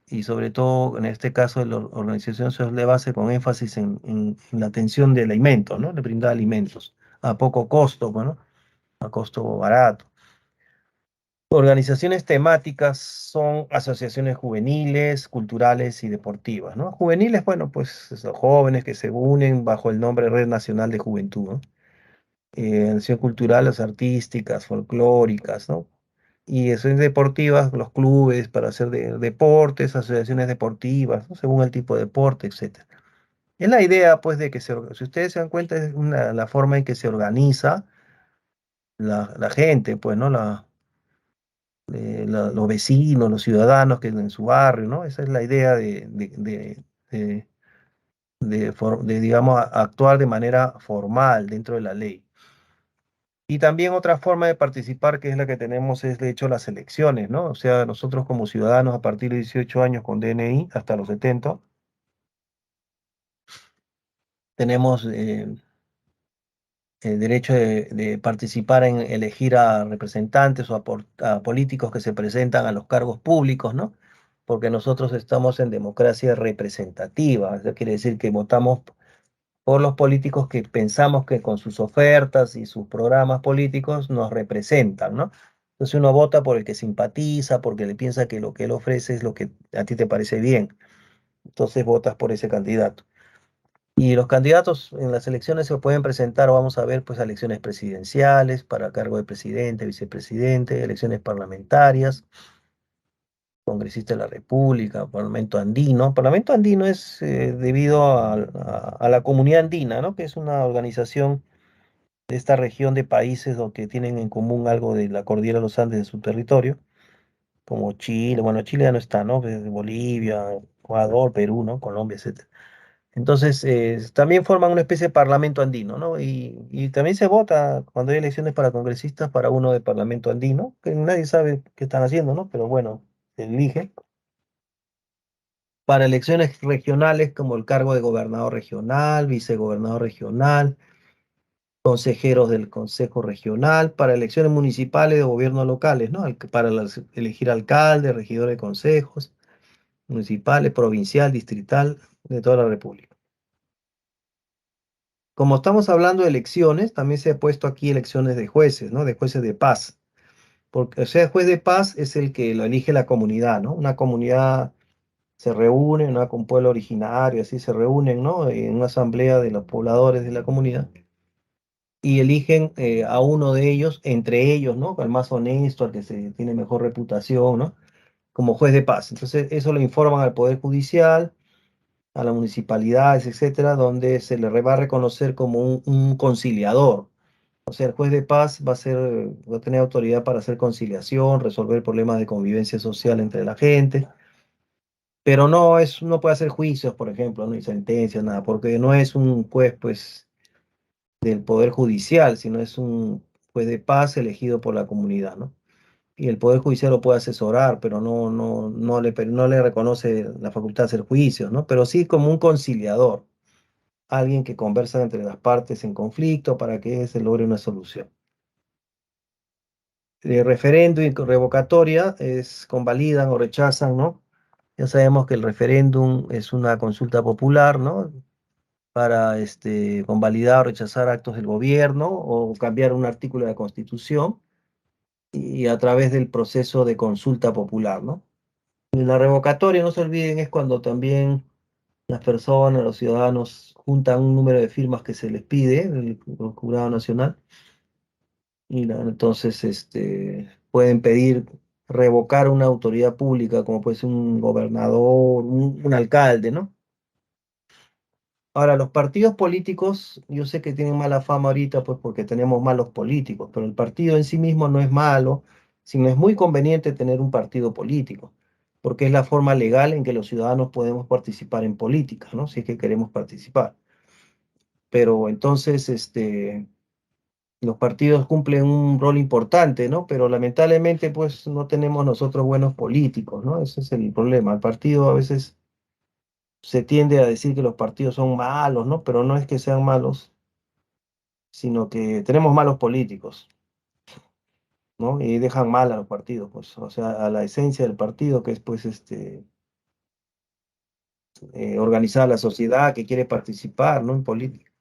y sobre todo en este caso de la organización social de base con énfasis en la atención de alimentos, ¿no? De brindar alimentos a poco costo, bueno, a costo barato. Organizaciones temáticas son asociaciones juveniles, culturales y deportivas, ¿no? Juveniles, bueno, pues son jóvenes que se unen bajo el nombre Red Nacional de Juventud, ¿no? Acción culturales, artísticas, folclóricas, ¿no? Y asociaciones deportivas, los clubes para hacer deportes, asociaciones deportivas, ¿no? Según el tipo de deporte, etcétera. Es la idea, pues, de que si ustedes se dan cuenta, es la forma en que se organiza la gente, pues, ¿no? Los vecinos, los ciudadanos que en su barrio, ¿no? Esa es la idea de, digamos, actuar de manera formal dentro de la ley. Y también otra forma de participar, que es la que tenemos, es de hecho las elecciones, ¿no? O sea, nosotros como ciudadanos a partir de 18 años con DNI hasta los 70, tenemos el derecho de participar en elegir a representantes o a políticos que se presentan a los cargos públicos, ¿no? Porque nosotros estamos en democracia representativa, eso quiere decir que votamos por los políticos que pensamos que con sus ofertas y sus programas políticos nos representan, ¿no? Entonces uno vota por el que simpatiza, porque le piensa que lo que él ofrece es lo que a ti te parece bien. Entonces votas por ese candidato. Y los candidatos en las elecciones se pueden presentar, vamos a ver, pues a elecciones presidenciales para cargo de presidente, vicepresidente, elecciones parlamentarias, congresista de la República, Parlamento Andino. Parlamento Andino es debido a la comunidad andina, ¿no? Que es una organización de esta región de países que tienen en común algo de la cordillera de los Andes en su territorio, como Chile, bueno, Chile ya no está, ¿no? Bolivia, Ecuador, Perú, ¿no? Colombia, etc. Entonces, también forman una especie de parlamento andino, ¿no? Y también se vota cuando hay elecciones para congresistas para uno de parlamento andino, que nadie sabe qué están haciendo, ¿no? Pero bueno, se elige. Para elecciones regionales, como el cargo de gobernador regional, vicegobernador regional, consejeros del consejo regional, para elecciones municipales de gobiernos locales, ¿no? Para elegir alcalde, regidores de consejos municipales, provincial, distrital, de toda la República. Como estamos hablando de elecciones, también se ha puesto aquí elecciones de jueces, ¿no? De jueces de paz. Porque, o sea, el juez de paz es el que lo elige la comunidad, ¿no? Una comunidad se reúne, ¿no? Con pueblo originario, así se reúnen, ¿no? En una asamblea de los pobladores de la comunidad y eligen a uno de ellos, entre ellos, ¿no? Al más honesto, al que se tiene mejor reputación, ¿no? Como juez de paz. Entonces, eso lo informan al Poder Judicial, a las municipalidades, etcétera, donde se le va a reconocer como un conciliador. O sea, el juez de paz va a tener autoridad para hacer conciliación, resolver problemas de convivencia social entre la gente, pero no puede hacer juicios, por ejemplo, ni sentencias, nada, porque no es un juez, pues, del Poder Judicial, sino es un juez de paz elegido por la comunidad, ¿no? Y el Poder Judicial lo puede asesorar, pero no le reconoce la facultad de hacer juicios, ¿no? Pero sí como un conciliador, alguien que conversa entre las partes en conflicto para que se logre una solución. Referendo y revocatoria convalidan o rechazan, ¿no? Ya sabemos que el referéndum es una consulta popular, ¿no? Para convalidar o rechazar actos del gobierno o cambiar un artículo de la Constitución y a través del proceso de consulta popular, ¿no? Y la revocatoria, no se olviden, es cuando también las personas, los ciudadanos juntan un número de firmas que se les pide, el Jurado Nacional, y entonces pueden pedir revocar una autoridad pública, como puede ser un gobernador, un alcalde, ¿no? Ahora, los partidos políticos, yo sé que tienen mala fama ahorita, pues porque tenemos malos políticos, pero el partido en sí mismo no es malo, sino es muy conveniente tener un partido político, porque es la forma legal en que los ciudadanos podemos participar en política, ¿no? Si es que queremos participar. Pero entonces, los partidos cumplen un rol importante, ¿no? Pero lamentablemente, pues no tenemos nosotros buenos políticos, ¿no? Ese es el problema. El partido a veces se tiende a decir que los partidos son malos, ¿no? Pero no es que sean malos, sino que tenemos malos políticos, ¿no? Y dejan mal a los partidos, pues, o sea, a la esencia del partido, que es, pues, organizar a la sociedad que quiere participar, ¿no? En política.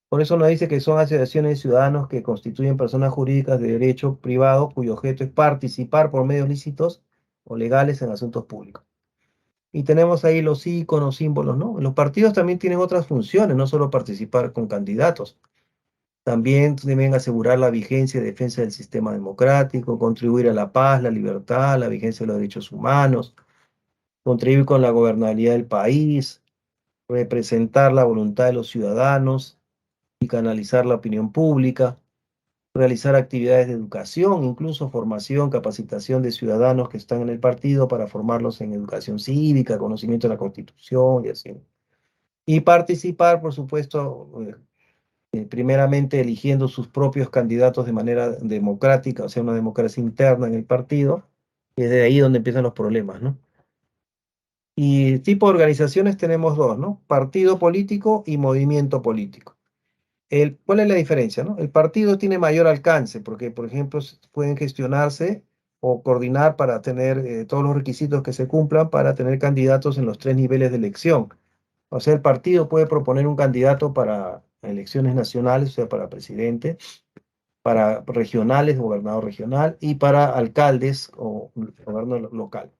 Por eso nos dice que son asociaciones de ciudadanos que constituyen personas jurídicas de derecho privado cuyo objeto es participar por medios lícitos o legales en asuntos públicos. Y tenemos ahí los íconos, símbolos, ¿no? Los partidos también tienen otras funciones, no solo participar con candidatos. También deben asegurar la vigencia y defensa del sistema democrático, contribuir a la paz, la libertad, la vigencia de los derechos humanos, contribuir con la gobernabilidad del país, representar la voluntad de los ciudadanos y canalizar la opinión pública, realizar actividades de educación, incluso formación, capacitación de ciudadanos que están en el partido para formarlos en educación cívica, conocimiento de la Constitución y así. Y participar, por supuesto, primeramente eligiendo sus propios candidatos de manera democrática, o sea, una democracia interna en el partido, y es de ahí donde empiezan los problemas, ¿no? Y tipo de organizaciones tenemos dos, ¿no? Partido político y movimiento político. ¿Cuál es la diferencia, no? El partido tiene mayor alcance porque, por ejemplo, pueden gestionarse o coordinar para tener todos los requisitos que se cumplan para tener candidatos en los tres niveles de elección. O sea, el partido puede proponer un candidato para elecciones nacionales, o sea, para presidente, para regionales, gobernador regional, y para alcaldes o gobernador local.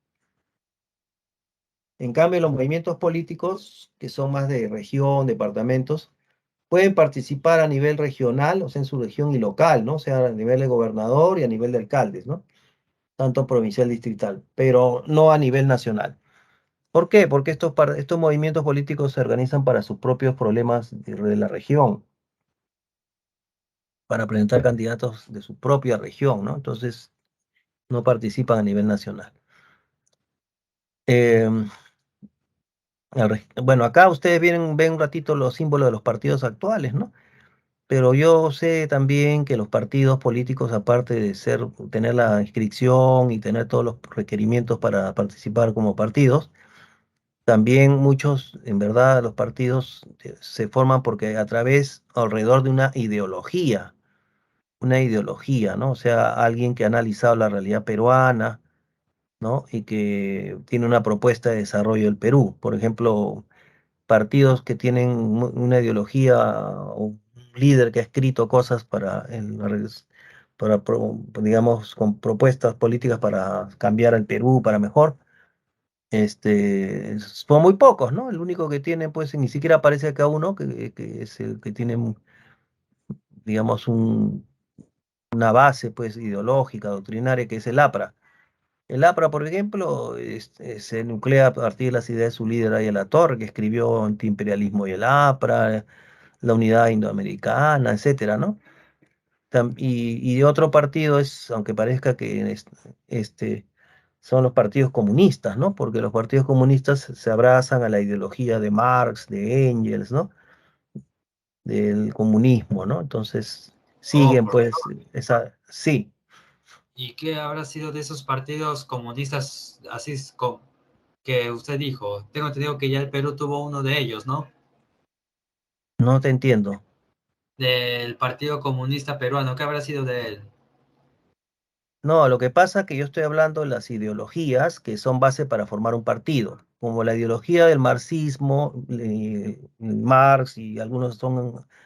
En cambio, los movimientos políticos, que son más de región, departamentos, pueden participar a nivel regional, o sea, en su región y local, ¿no? O sea, a nivel de gobernador y a nivel de alcaldes, ¿no? Tanto provincial, distrital, pero no a nivel nacional. ¿Por qué? Porque estos movimientos políticos se organizan para sus propios problemas de la región, para presentar candidatos de su propia región, ¿no? Entonces, no participan a nivel nacional. Em, bueno, acá ustedes ven un ratito los símbolos de los partidos actuales, ¿no? Pero yo sé también que los partidos políticos, aparte de tener la inscripción y tener todos los requerimientos para participar como partidos, también muchos, en verdad, los partidos se forman porque a través, alrededor de una ideología, ¿no? O sea, alguien que ha analizado la realidad peruana, ¿no? Y que tiene una propuesta de desarrollo del Perú. Por ejemplo, partidos que tienen una ideología o un líder que ha escrito cosas digamos, con propuestas políticas para cambiar al Perú para mejor. Son muy pocos, ¿no? El único que tiene, pues, ni siquiera aparece acá uno, que es el que tiene, digamos, una base, pues, ideológica, doctrinaria, que es el APRA. El APRA, por ejemplo, se nuclea a partir de las ideas de su líder Ayala Torre, que escribió Antiimperialismo y el APRA, la unidad indoamericana, etcétera, ¿no? Y otro partido es, aunque parezca que este, son los partidos comunistas, ¿no? Porque los partidos comunistas se abrazan a la ideología de Marx, de Engels, ¿no? Del comunismo, ¿no? Entonces Oh, siguen, pues, sí. ¿y qué habrá sido de esos partidos comunistas así que usted dijo? Tengo entendido que ya el Perú tuvo uno de ellos, ¿no? No te entiendo. Del Partido Comunista Peruano, ¿qué habrá sido de él? No, lo que pasa es que yo estoy hablando de las ideologías que son base para formar un partido, como la ideología del marxismo, Marx y algunos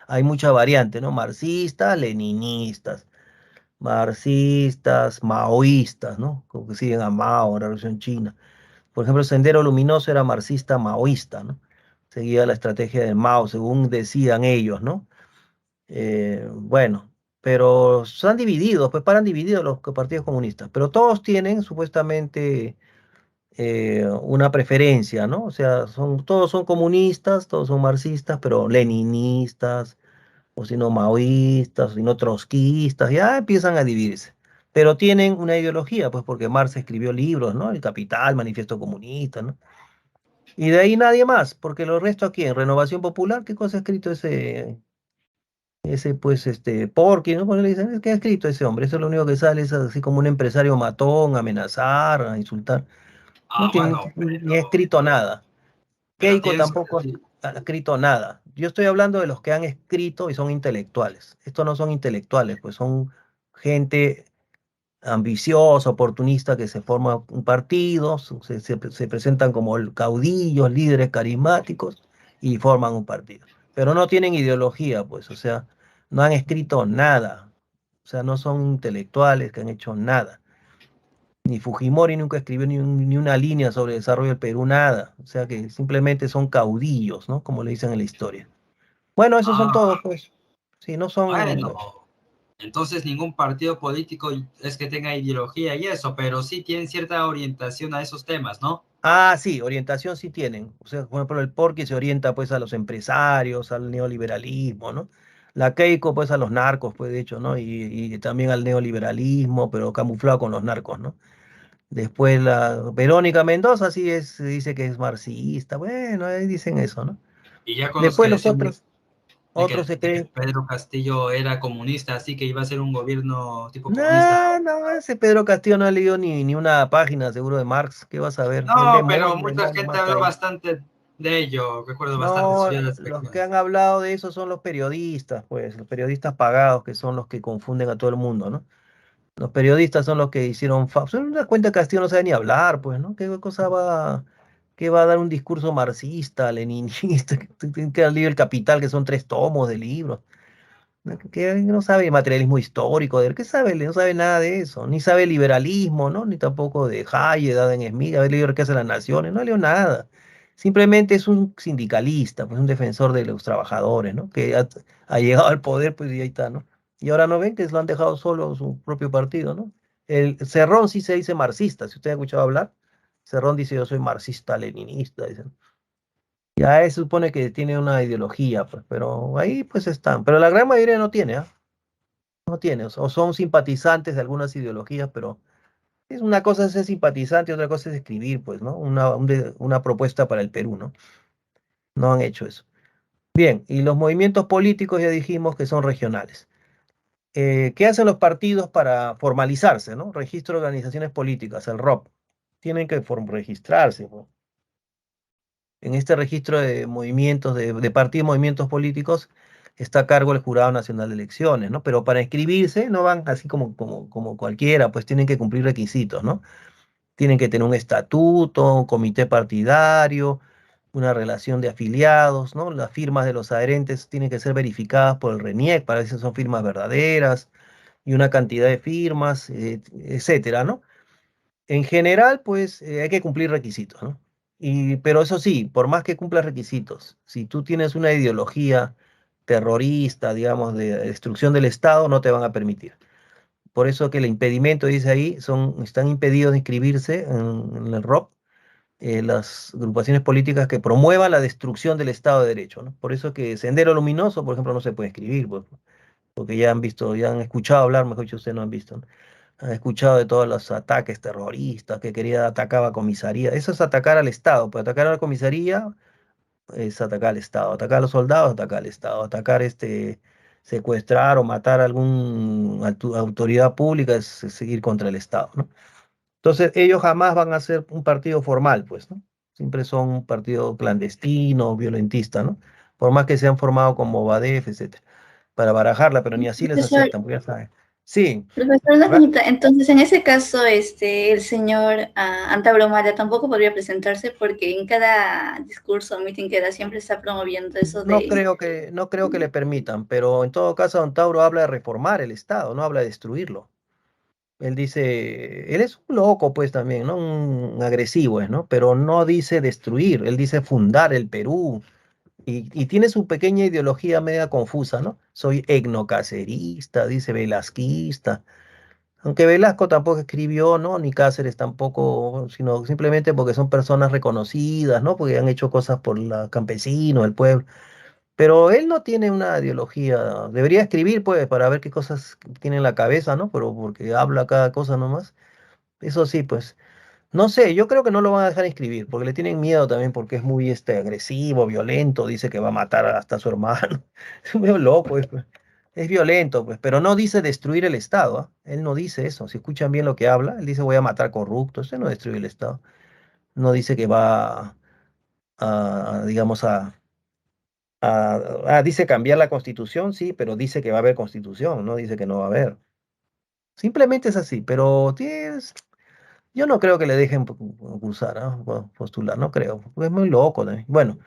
hay mucha variante, ¿no? Marxistas, leninistas, marxistas, maoístas, ¿no? Como que siguen a Mao, la Revolución China. Por ejemplo, Sendero Luminoso era marxista maoísta, ¿no? Seguía la estrategia de Mao, según decían ellos, ¿no? Bueno, pero están divididos, pues paran divididos los partidos comunistas, pero todos tienen supuestamente una preferencia, ¿no? O sea, todos son comunistas, todos son marxistas, pero leninistas, o si no maoístas, o si no trotskistas, ya empiezan a dividirse. Pero tienen una ideología, pues porque Marx escribió libros, ¿no? El Capital, Manifiesto Comunista, ¿no? Y de ahí nadie más, porque lo resto aquí en Renovación Popular, ¿qué cosa ha escrito ese pues, Porky, ¿no? Porque le dicen, ¿qué ha escrito ese hombre? Eso es lo único que sale, es así como un empresario matón, amenazar, a insultar. No Ah, tiene bueno, ni ha escrito nada. pero Keiko tienen tampoco ha escrito nada. Yo estoy hablando de los que han escrito y son intelectuales. Estos no son intelectuales, pues son gente ambiciosa, oportunista, que se forma un partido, se presentan como caudillos, líderes carismáticos y forman un partido. Pero no tienen ideología, pues, o sea, no han escrito nada. O sea, no son intelectuales que han hecho nada. Ni Fujimori nunca escribió ni una línea sobre el desarrollo del Perú, nada. O sea que simplemente son caudillos, ¿no? Como le dicen en la historia. Bueno, esos son Ah, todos, pues. Sí, no son. bueno, entonces ningún partido político es que tenga ideología y eso, pero sí tienen cierta orientación a esos temas, ¿no? Ah, sí, orientación sí tienen. O sea, por ejemplo, el Porqui se orienta pues a los empresarios, al neoliberalismo, ¿no? La Keiko pues a los narcos, pues de hecho, ¿no? Y también al neoliberalismo, pero camuflado con los narcos, ¿no? Después la Verónica Mendoza sí dice que es marxista, bueno, ahí dicen eso, ¿no? Y ya con los que Después los decían otros se de que creen, Pedro Castillo era comunista, así que iba a ser un gobierno tipo comunista. no, no, ese Pedro Castillo no ha leído ni una página seguro de Marx, ¿qué vas a ver? Él No, lee pero Moll, mucha gente nomás está habló ahí. bastante de ello, recuerdo bastante sus No, videos de los que reflexión. han hablado de eso son los periodistas, pues, los periodistas pagados, que son los que confunden a todo el mundo, ¿no? Los periodistas son los que hicieron Se da cuenta que Castillo no sabe ni hablar, pues, ¿no? ¿Qué va a dar un discurso marxista, leninista, que ha leído El Capital, que son 3 tomos de libros? que no sabe materialismo histórico, ¿qué sabe? No sabe nada de eso, ni sabe liberalismo, ¿no? Ni tampoco de Hayek, de Adam Smith, haber leído Riqueza de las Naciones, no leo nada. Simplemente es un sindicalista, pues un defensor de los trabajadores, ¿no? Que ha llegado al poder, pues y ahí está, ¿no? Y ahora no ven que lo han dejado solo su propio partido, ¿no? El Cerrón sí se dice marxista, si usted ha escuchado hablar, Cerrón dice yo soy marxista-leninista, dice. Ya se supone que tiene una ideología, pues, pero ahí pues están. Pero la gran mayoría no tiene, ¿ah? No tiene, o son simpatizantes de algunas ideologías, pero es una cosa es ser simpatizante, otra cosa es escribir, pues, ¿no? Una propuesta para el Perú, ¿no? No han hecho eso. Bien, y los movimientos políticos ya dijimos que son regionales. ¿Qué hacen los partidos para formalizarse, ¿no? Registro de Organizaciones Políticas, el ROP. Tienen que registrarse, ¿no? En este registro de movimientos, de partidos y movimientos políticos, está a cargo el Jurado Nacional de Elecciones, ¿no? Pero para inscribirse no van así como cualquiera, pues tienen que cumplir requisitos, ¿no? Tienen que tener un estatuto, un comité partidario, una relación de afiliados, ¿no? Las firmas de los adherentes tienen que ser verificadas por el RENIEC para ver si son firmas verdaderas y una cantidad de firmas, etcétera, ¿no? En general, pues hay que cumplir requisitos, ¿no? Pero eso sí, por más que cumplas requisitos, si tú tienes una ideología terrorista, digamos, de destrucción del Estado, no te van a permitir. Por eso que el impedimento, dice ahí, están impedidos de inscribirse en el ROP las agrupaciones políticas que promuevan la destrucción del Estado de Derecho, ¿no? Por eso que Sendero Luminoso, por ejemplo, no se puede inscribir, pues, porque ya han visto, ya han escuchado hablar, mejor dicho, ustedes no han visto, ¿no? Han escuchado de todos los ataques terroristas que quería atacar a comisaría. Eso es atacar al Estado, pues atacar a la comisaría es atacar al Estado, atacar a los soldados, atacar al Estado, atacar secuestrar o matar a alguna autoridad pública es seguir contra el Estado, ¿no? Entonces ellos jamás van a ser un partido formal, pues, ¿no? Siempre son un partido clandestino, violentista, ¿no? Por más que se han formado como Badef, etcétera, para barajarla, pero ni así les Profesor, aceptan, porque ya saben. Sí, profesor, una pregunta. Entonces, en ese caso, el señor Antauro Mara tampoco podría presentarse porque en cada discurso o meeting que da siempre está promoviendo eso de... no creo que le permitan, pero en todo caso Don Tauro habla de reformar el Estado, no habla de destruirlo. Él dice, él es un loco pues también, ¿no? Un agresivo es, ¿no? Pero no dice destruir, él dice fundar el Perú. Y tiene su pequeña ideología media confusa, ¿no? Soy etnocacerista, dice velasquista. Aunque Velasco tampoco escribió, ¿no? Ni Cáceres tampoco, sino simplemente porque son personas reconocidas, ¿no? Porque han hecho cosas por los campesinos, el pueblo. Pero él no tiene una ideología. Debería escribir, pues, para ver qué cosas tiene en la cabeza, ¿no? Pero porque habla cada cosa nomás. Eso sí, pues. No sé, yo creo que no lo van a dejar inscribir, porque le tienen miedo también, porque es muy agresivo, violento, dice que va a matar hasta a su hermano. Es medio loco, pues. Es violento, pues, pero no dice destruir el Estado, ¿ah? Él no dice eso. Si escuchan bien lo que habla, él dice voy a matar corruptos, él no destruye el Estado. No dice que va digamos, dice cambiar la constitución, sí, pero dice que va a haber constitución, no dice que no va a haber. Simplemente es así, pero yo no creo que le dejen cursar, ¿ah? Postular, no creo, porque es muy loco también. Bueno,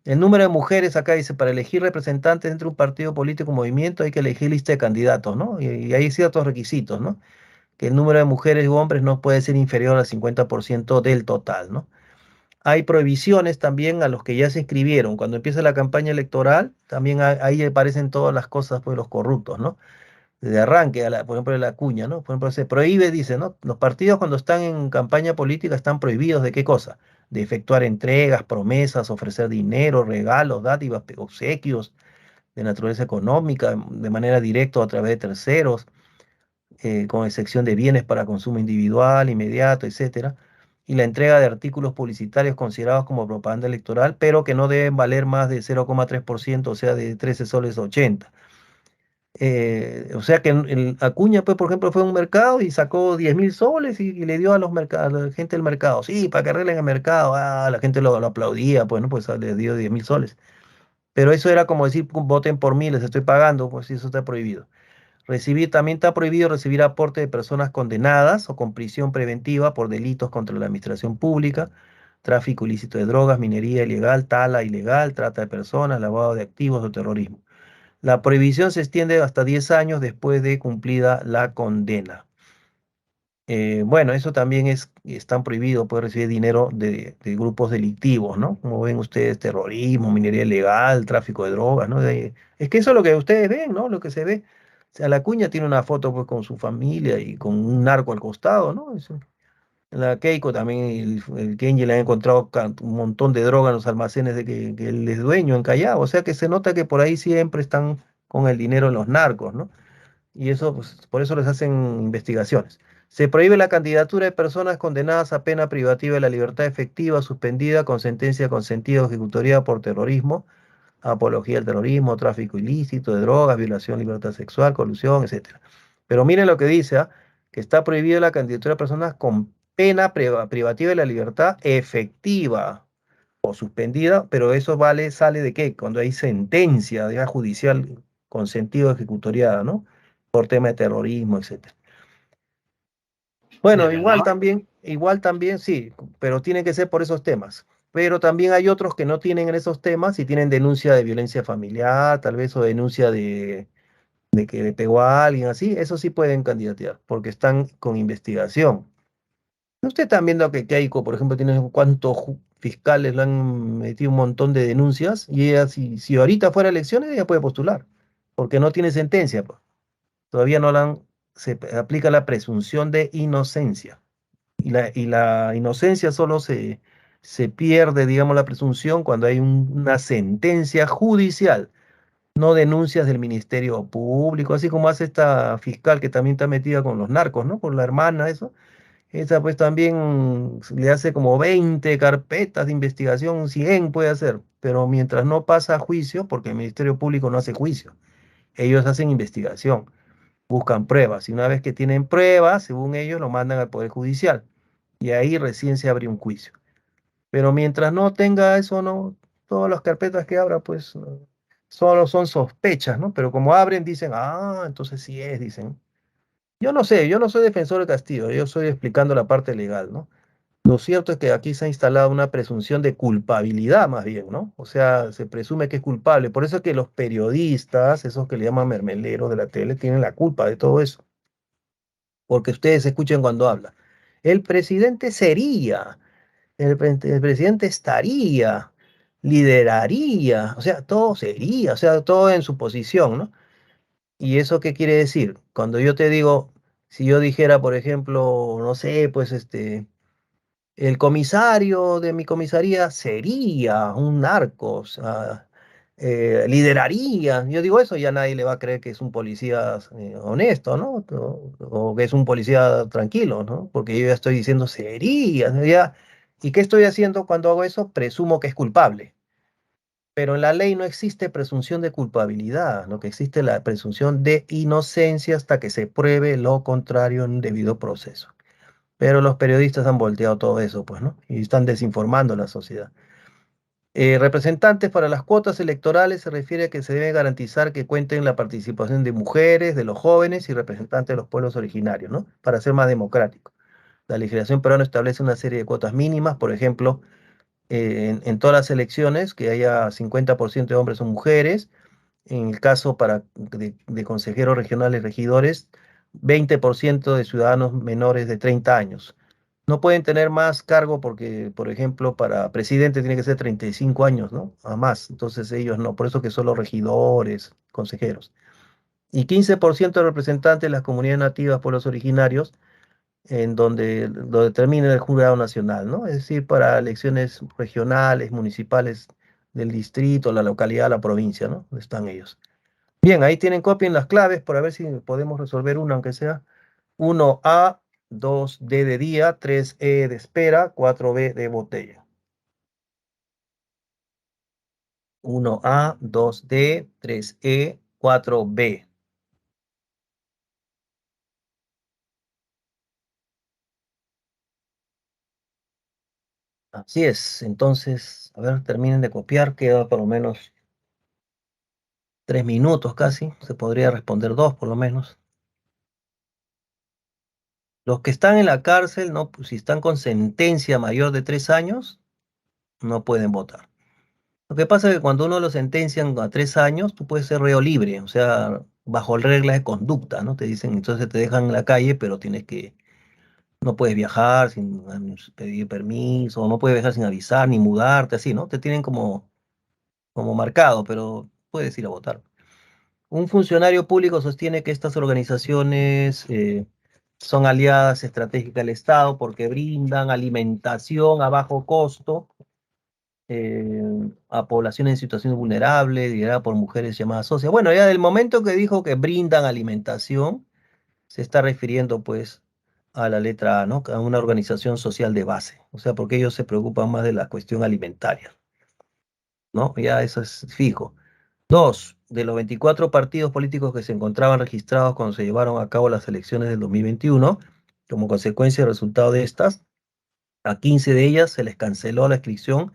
el número de mujeres acá dice, para elegir representantes dentro de un partido político o movimiento hay que elegir lista de candidatos, ¿no? Y hay ciertos requisitos, ¿no? Que el número de mujeres y hombres no puede ser inferior al 50% del total, ¿no? Hay prohibiciones también a los que ya se inscribieron. Cuando empieza la campaña electoral, también ahí aparecen todas las cosas, pues los corruptos, ¿no? De arranque, por ejemplo, de la cuña, ¿no? Por ejemplo, se prohíbe, dice, ¿no? Los partidos cuando están en campaña política están prohibidos de qué cosa? De efectuar entregas, promesas, ofrecer dinero, regalos, dádivas, obsequios de naturaleza económica, de manera directa o a través de terceros, con excepción de bienes para consumo individual, inmediato, etcétera, y la entrega de artículos publicitarios considerados como propaganda electoral, pero que no deben valer más de 0,3%, o sea, de 13 soles 80. O sea que Acuña, pues, por ejemplo, fue a un mercado y sacó 10.000 soles y le dio a a la gente del mercado. Sí, para que arreglen el mercado. La gente lo aplaudía, pues, ¿no? Pues le dio 10.000 soles. Pero eso era como decir, voten por mí, les estoy pagando, pues eso está prohibido. También está prohibido recibir aporte de personas condenadas o con prisión preventiva por delitos contra la administración pública, tráfico ilícito de drogas, minería ilegal, tala ilegal, trata de personas, lavado de activos o terrorismo. La prohibición se extiende hasta 10 años después de cumplida la condena. Bueno, eso también están prohibido, puede recibir dinero de grupos delictivos, ¿no? Como ven ustedes, terrorismo, minería ilegal, tráfico de drogas, ¿no? Es que eso es lo que ustedes ven, ¿no? Lo que se ve. O sea, la Cuña tiene una foto pues con su familia y con un narco al costado, ¿no? La Keiko también, el Kenji le ha encontrado un montón de droga en los almacenes de que él es dueño en Callao. O sea que se nota que por ahí siempre están con el dinero en los narcos, ¿no? Y eso, pues, por eso les hacen investigaciones. Se prohíbe la candidatura de personas condenadas a pena privativa de la libertad efectiva, suspendida con sentencia consentida o ejecutoria por terrorismo, apología al terrorismo, tráfico ilícito de drogas, violación de libertad sexual, colusión, etcétera. Pero miren lo que dice, ¿ah? Que está prohibida la candidatura de personas con pena privativa de la libertad efectiva o suspendida, pero eso sale de qué? Cuando hay sentencia ya judicial con sentido ejecutoriada, ¿no? Por tema de terrorismo, etcétera. Bueno, ¿De verdad? igual también, sí, pero tiene que ser por esos temas. Pero también hay otros que no tienen en esos temas y tienen denuncia de violencia familiar, tal vez, o denuncia de que le pegó a alguien así, eso sí pueden candidatear, porque están con investigación. Usted está viendo que Keiko, por ejemplo, tiene cuántos fiscales le han metido un montón de denuncias y ella, si ahorita fuera elecciones, ella puede postular, porque no tiene sentencia, pues. Todavía no la han, se aplica la presunción de inocencia. Y la inocencia solo se pierde, digamos, la presunción cuando hay una sentencia judicial, no denuncias del Ministerio Público, así como hace esta fiscal que también está metida con los narcos, ¿no? Con la hermana, eso. Esa pues también le hace como 20 carpetas de investigación, 100 puede hacer, pero mientras no pasa a juicio, porque el Ministerio Público no hace juicio, ellos hacen investigación, buscan pruebas, y una vez que tienen pruebas, según ellos, lo mandan al Poder Judicial, y ahí recién se abre un juicio. Pero mientras no tenga eso, no, todas las carpetas que abra, pues solo son sospechas, ¿no? Pero como abren, dicen, ah, entonces sí es, dicen. Yo no sé, yo no soy defensor de Castillo, yo estoy explicando la parte legal, ¿no? Lo cierto es que aquí se ha instalado una presunción de culpabilidad más bien, ¿no? O sea, se presume que es culpable. Por eso es que los periodistas, esos que le llaman mermeleros de la tele, tienen la culpa de todo eso. Porque ustedes escuchen cuando habla. El presidente sería, el presidente estaría, lideraría, o sea, todo sería, o sea, todo en su posición, ¿no? ¿Y eso qué quiere decir? Cuando yo te digo, si yo dijera, por ejemplo, no sé, pues el comisario de mi comisaría sería un narco, o sea, lideraría. Yo digo eso, ya nadie le va a creer que es un policía honesto, ¿no? O que es un policía tranquilo, ¿no? Porque yo ya estoy diciendo sería, ¿no? Ya. ¿Y qué estoy haciendo cuando hago eso? Presumo que es culpable. Pero en la ley no existe presunción de culpabilidad, lo que existe es la presunción de inocencia hasta que se pruebe lo contrario en un debido proceso. Pero los periodistas han volteado todo eso, pues, ¿no? Y están desinformando a la sociedad. Representantes para las cuotas electorales se refiere a que se debe garantizar que cuenten la participación de mujeres, de los jóvenes y representantes de los pueblos originarios, ¿no? Para ser más democrático. La legislación peruana establece una serie de cuotas mínimas, por ejemplo, en todas las elecciones, que haya 50% de hombres o mujeres, en el caso de consejeros regionales, regidores, 20% de ciudadanos menores de 30 años. No pueden tener más cargo porque, por ejemplo, para presidente tiene que ser 35 años, ¿no? A más. Entonces ellos no, por eso que solo regidores, consejeros. Y 15% de representantes de las comunidades nativas, pueblos originarios, en donde lo determina el Jurado Nacional, ¿no? Es decir, para elecciones regionales, municipales del distrito, la localidad, la provincia, ¿no? Donde están ellos. Bien, ahí tienen copien las claves para ver si podemos resolver una, aunque sea 1A, 2D de día, 3E de espera, 4B de botella. 1A, 2D, 3E, 4B. Así es, entonces, a ver, terminen de copiar, queda por lo menos 3 minutos casi, se podría responder dos por lo menos. Los que están en la cárcel, no, pues, si están con sentencia mayor de 3 años, no pueden votar. Lo que pasa es que cuando uno lo sentencian a 3 años, tú puedes ser reo libre, o sea, bajo reglas de conducta, ¿no? Te dicen, entonces te dejan en la calle, pero no puedes viajar sin pedir permiso, no puedes viajar sin avisar, ni mudarte, así, ¿no? Te tienen como marcado, pero puedes ir a votar. Un funcionario público sostiene que estas organizaciones son aliadas estratégicas del Estado porque brindan alimentación a bajo costo a poblaciones en situaciones vulnerables, liderada por mujeres llamadas socias. Bueno, ya del momento que dijo que brindan alimentación, se está refiriendo pues a la letra A, ¿no? A una organización social de base. O sea, porque ellos se preocupan más de la cuestión alimentaria, ¿no? Ya eso es fijo. Dos, de los 24 partidos políticos que se encontraban registrados cuando se llevaron a cabo las elecciones del 2021, como consecuencia del resultado de estas, a 15 de ellas se les canceló la inscripción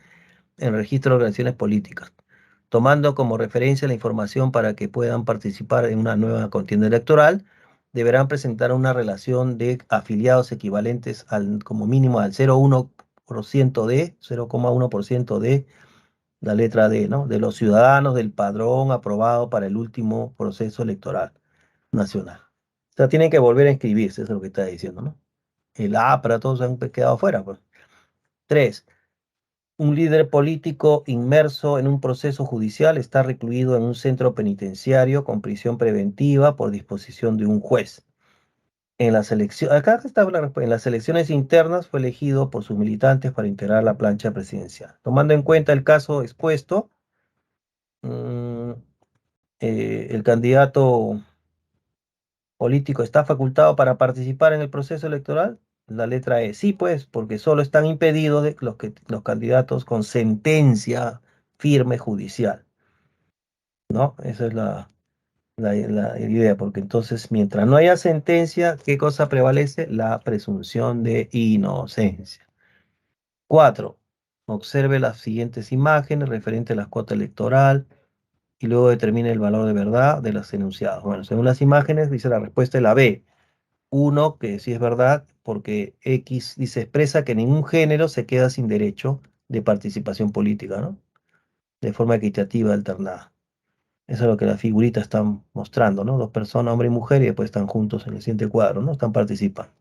en el registro de organizaciones políticas, tomando como referencia la información para que puedan participar en una nueva contienda electoral, deberán presentar una relación de afiliados equivalentes al, como mínimo al 0,1% de la letra D, ¿no? De los ciudadanos del padrón aprobado para el último proceso electoral nacional. O sea, tienen que volver a inscribirse, eso es lo que está diciendo, ¿no? El APRA, todos han quedado fuera, pues. 3. Un líder político inmerso en un proceso judicial está recluido en un centro penitenciario con prisión preventiva por disposición de un juez. En las elecciones, acá está la respuesta. En las elecciones internas fue elegido por sus militantes para integrar la plancha presidencial. Tomando en cuenta el caso expuesto, mm, el candidato político está facultado para participar en el proceso electoral. La letra E, sí, pues, porque solo están impedidos los candidatos con sentencia firme judicial, ¿no? Esa es la idea, porque entonces, mientras no haya sentencia, ¿qué cosa prevalece? La presunción de inocencia. 4. Observe las siguientes imágenes referentes a la cuota electoral y luego determine el valor de verdad de los enunciados. Bueno, según las imágenes, dice la respuesta de la B. 1, que sí es verdad, porque X dice expresa que ningún género se queda sin derecho de participación política, ¿no? De forma equitativa, alternada. Eso es lo que las figuritas están mostrando, ¿no? Dos personas, hombre y mujer, y después están juntos en el siguiente cuadro, ¿no? Están participando.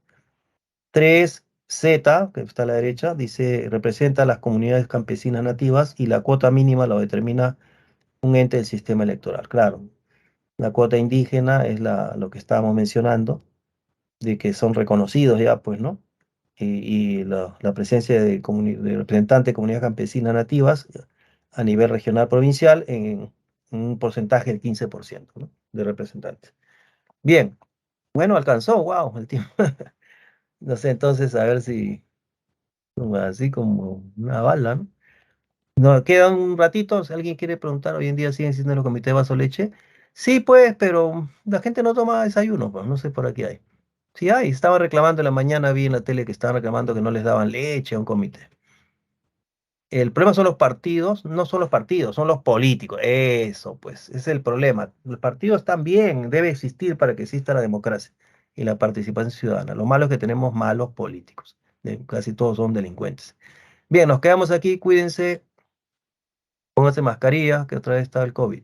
3, Z, que está a la derecha, dice, representa a las comunidades campesinas nativas y la cuota mínima lo determina un ente del sistema electoral. Claro, la cuota indígena es lo que estábamos mencionando, de que son reconocidos ya, pues, ¿no? Y la presencia de representantes de comunidades campesinas nativas a nivel regional provincial en un porcentaje del 15%, ¿no? De representantes. Bien, bueno, alcanzó, wow, el tiempo. No sé, entonces a ver si, así como una bala, ¿no? Nos queda un ratito, si alguien quiere preguntar, hoy en día siguen siendo los comités de vaso leche. Sí, pues, pero la gente no toma desayuno, pues, no sé por aquí hay. Sí hay, estaba reclamando en la mañana, vi en la tele que estaban reclamando que no les daban leche a un comité. El problema son los partidos, no son los partidos, son los políticos. Eso, pues, ese es el problema. Los partidos también debe existir para que exista la democracia y la participación ciudadana. Lo malo es que tenemos malos políticos. Casi todos son delincuentes. Bien, nos quedamos aquí, cuídense, pónganse mascarilla, que otra vez está el COVID.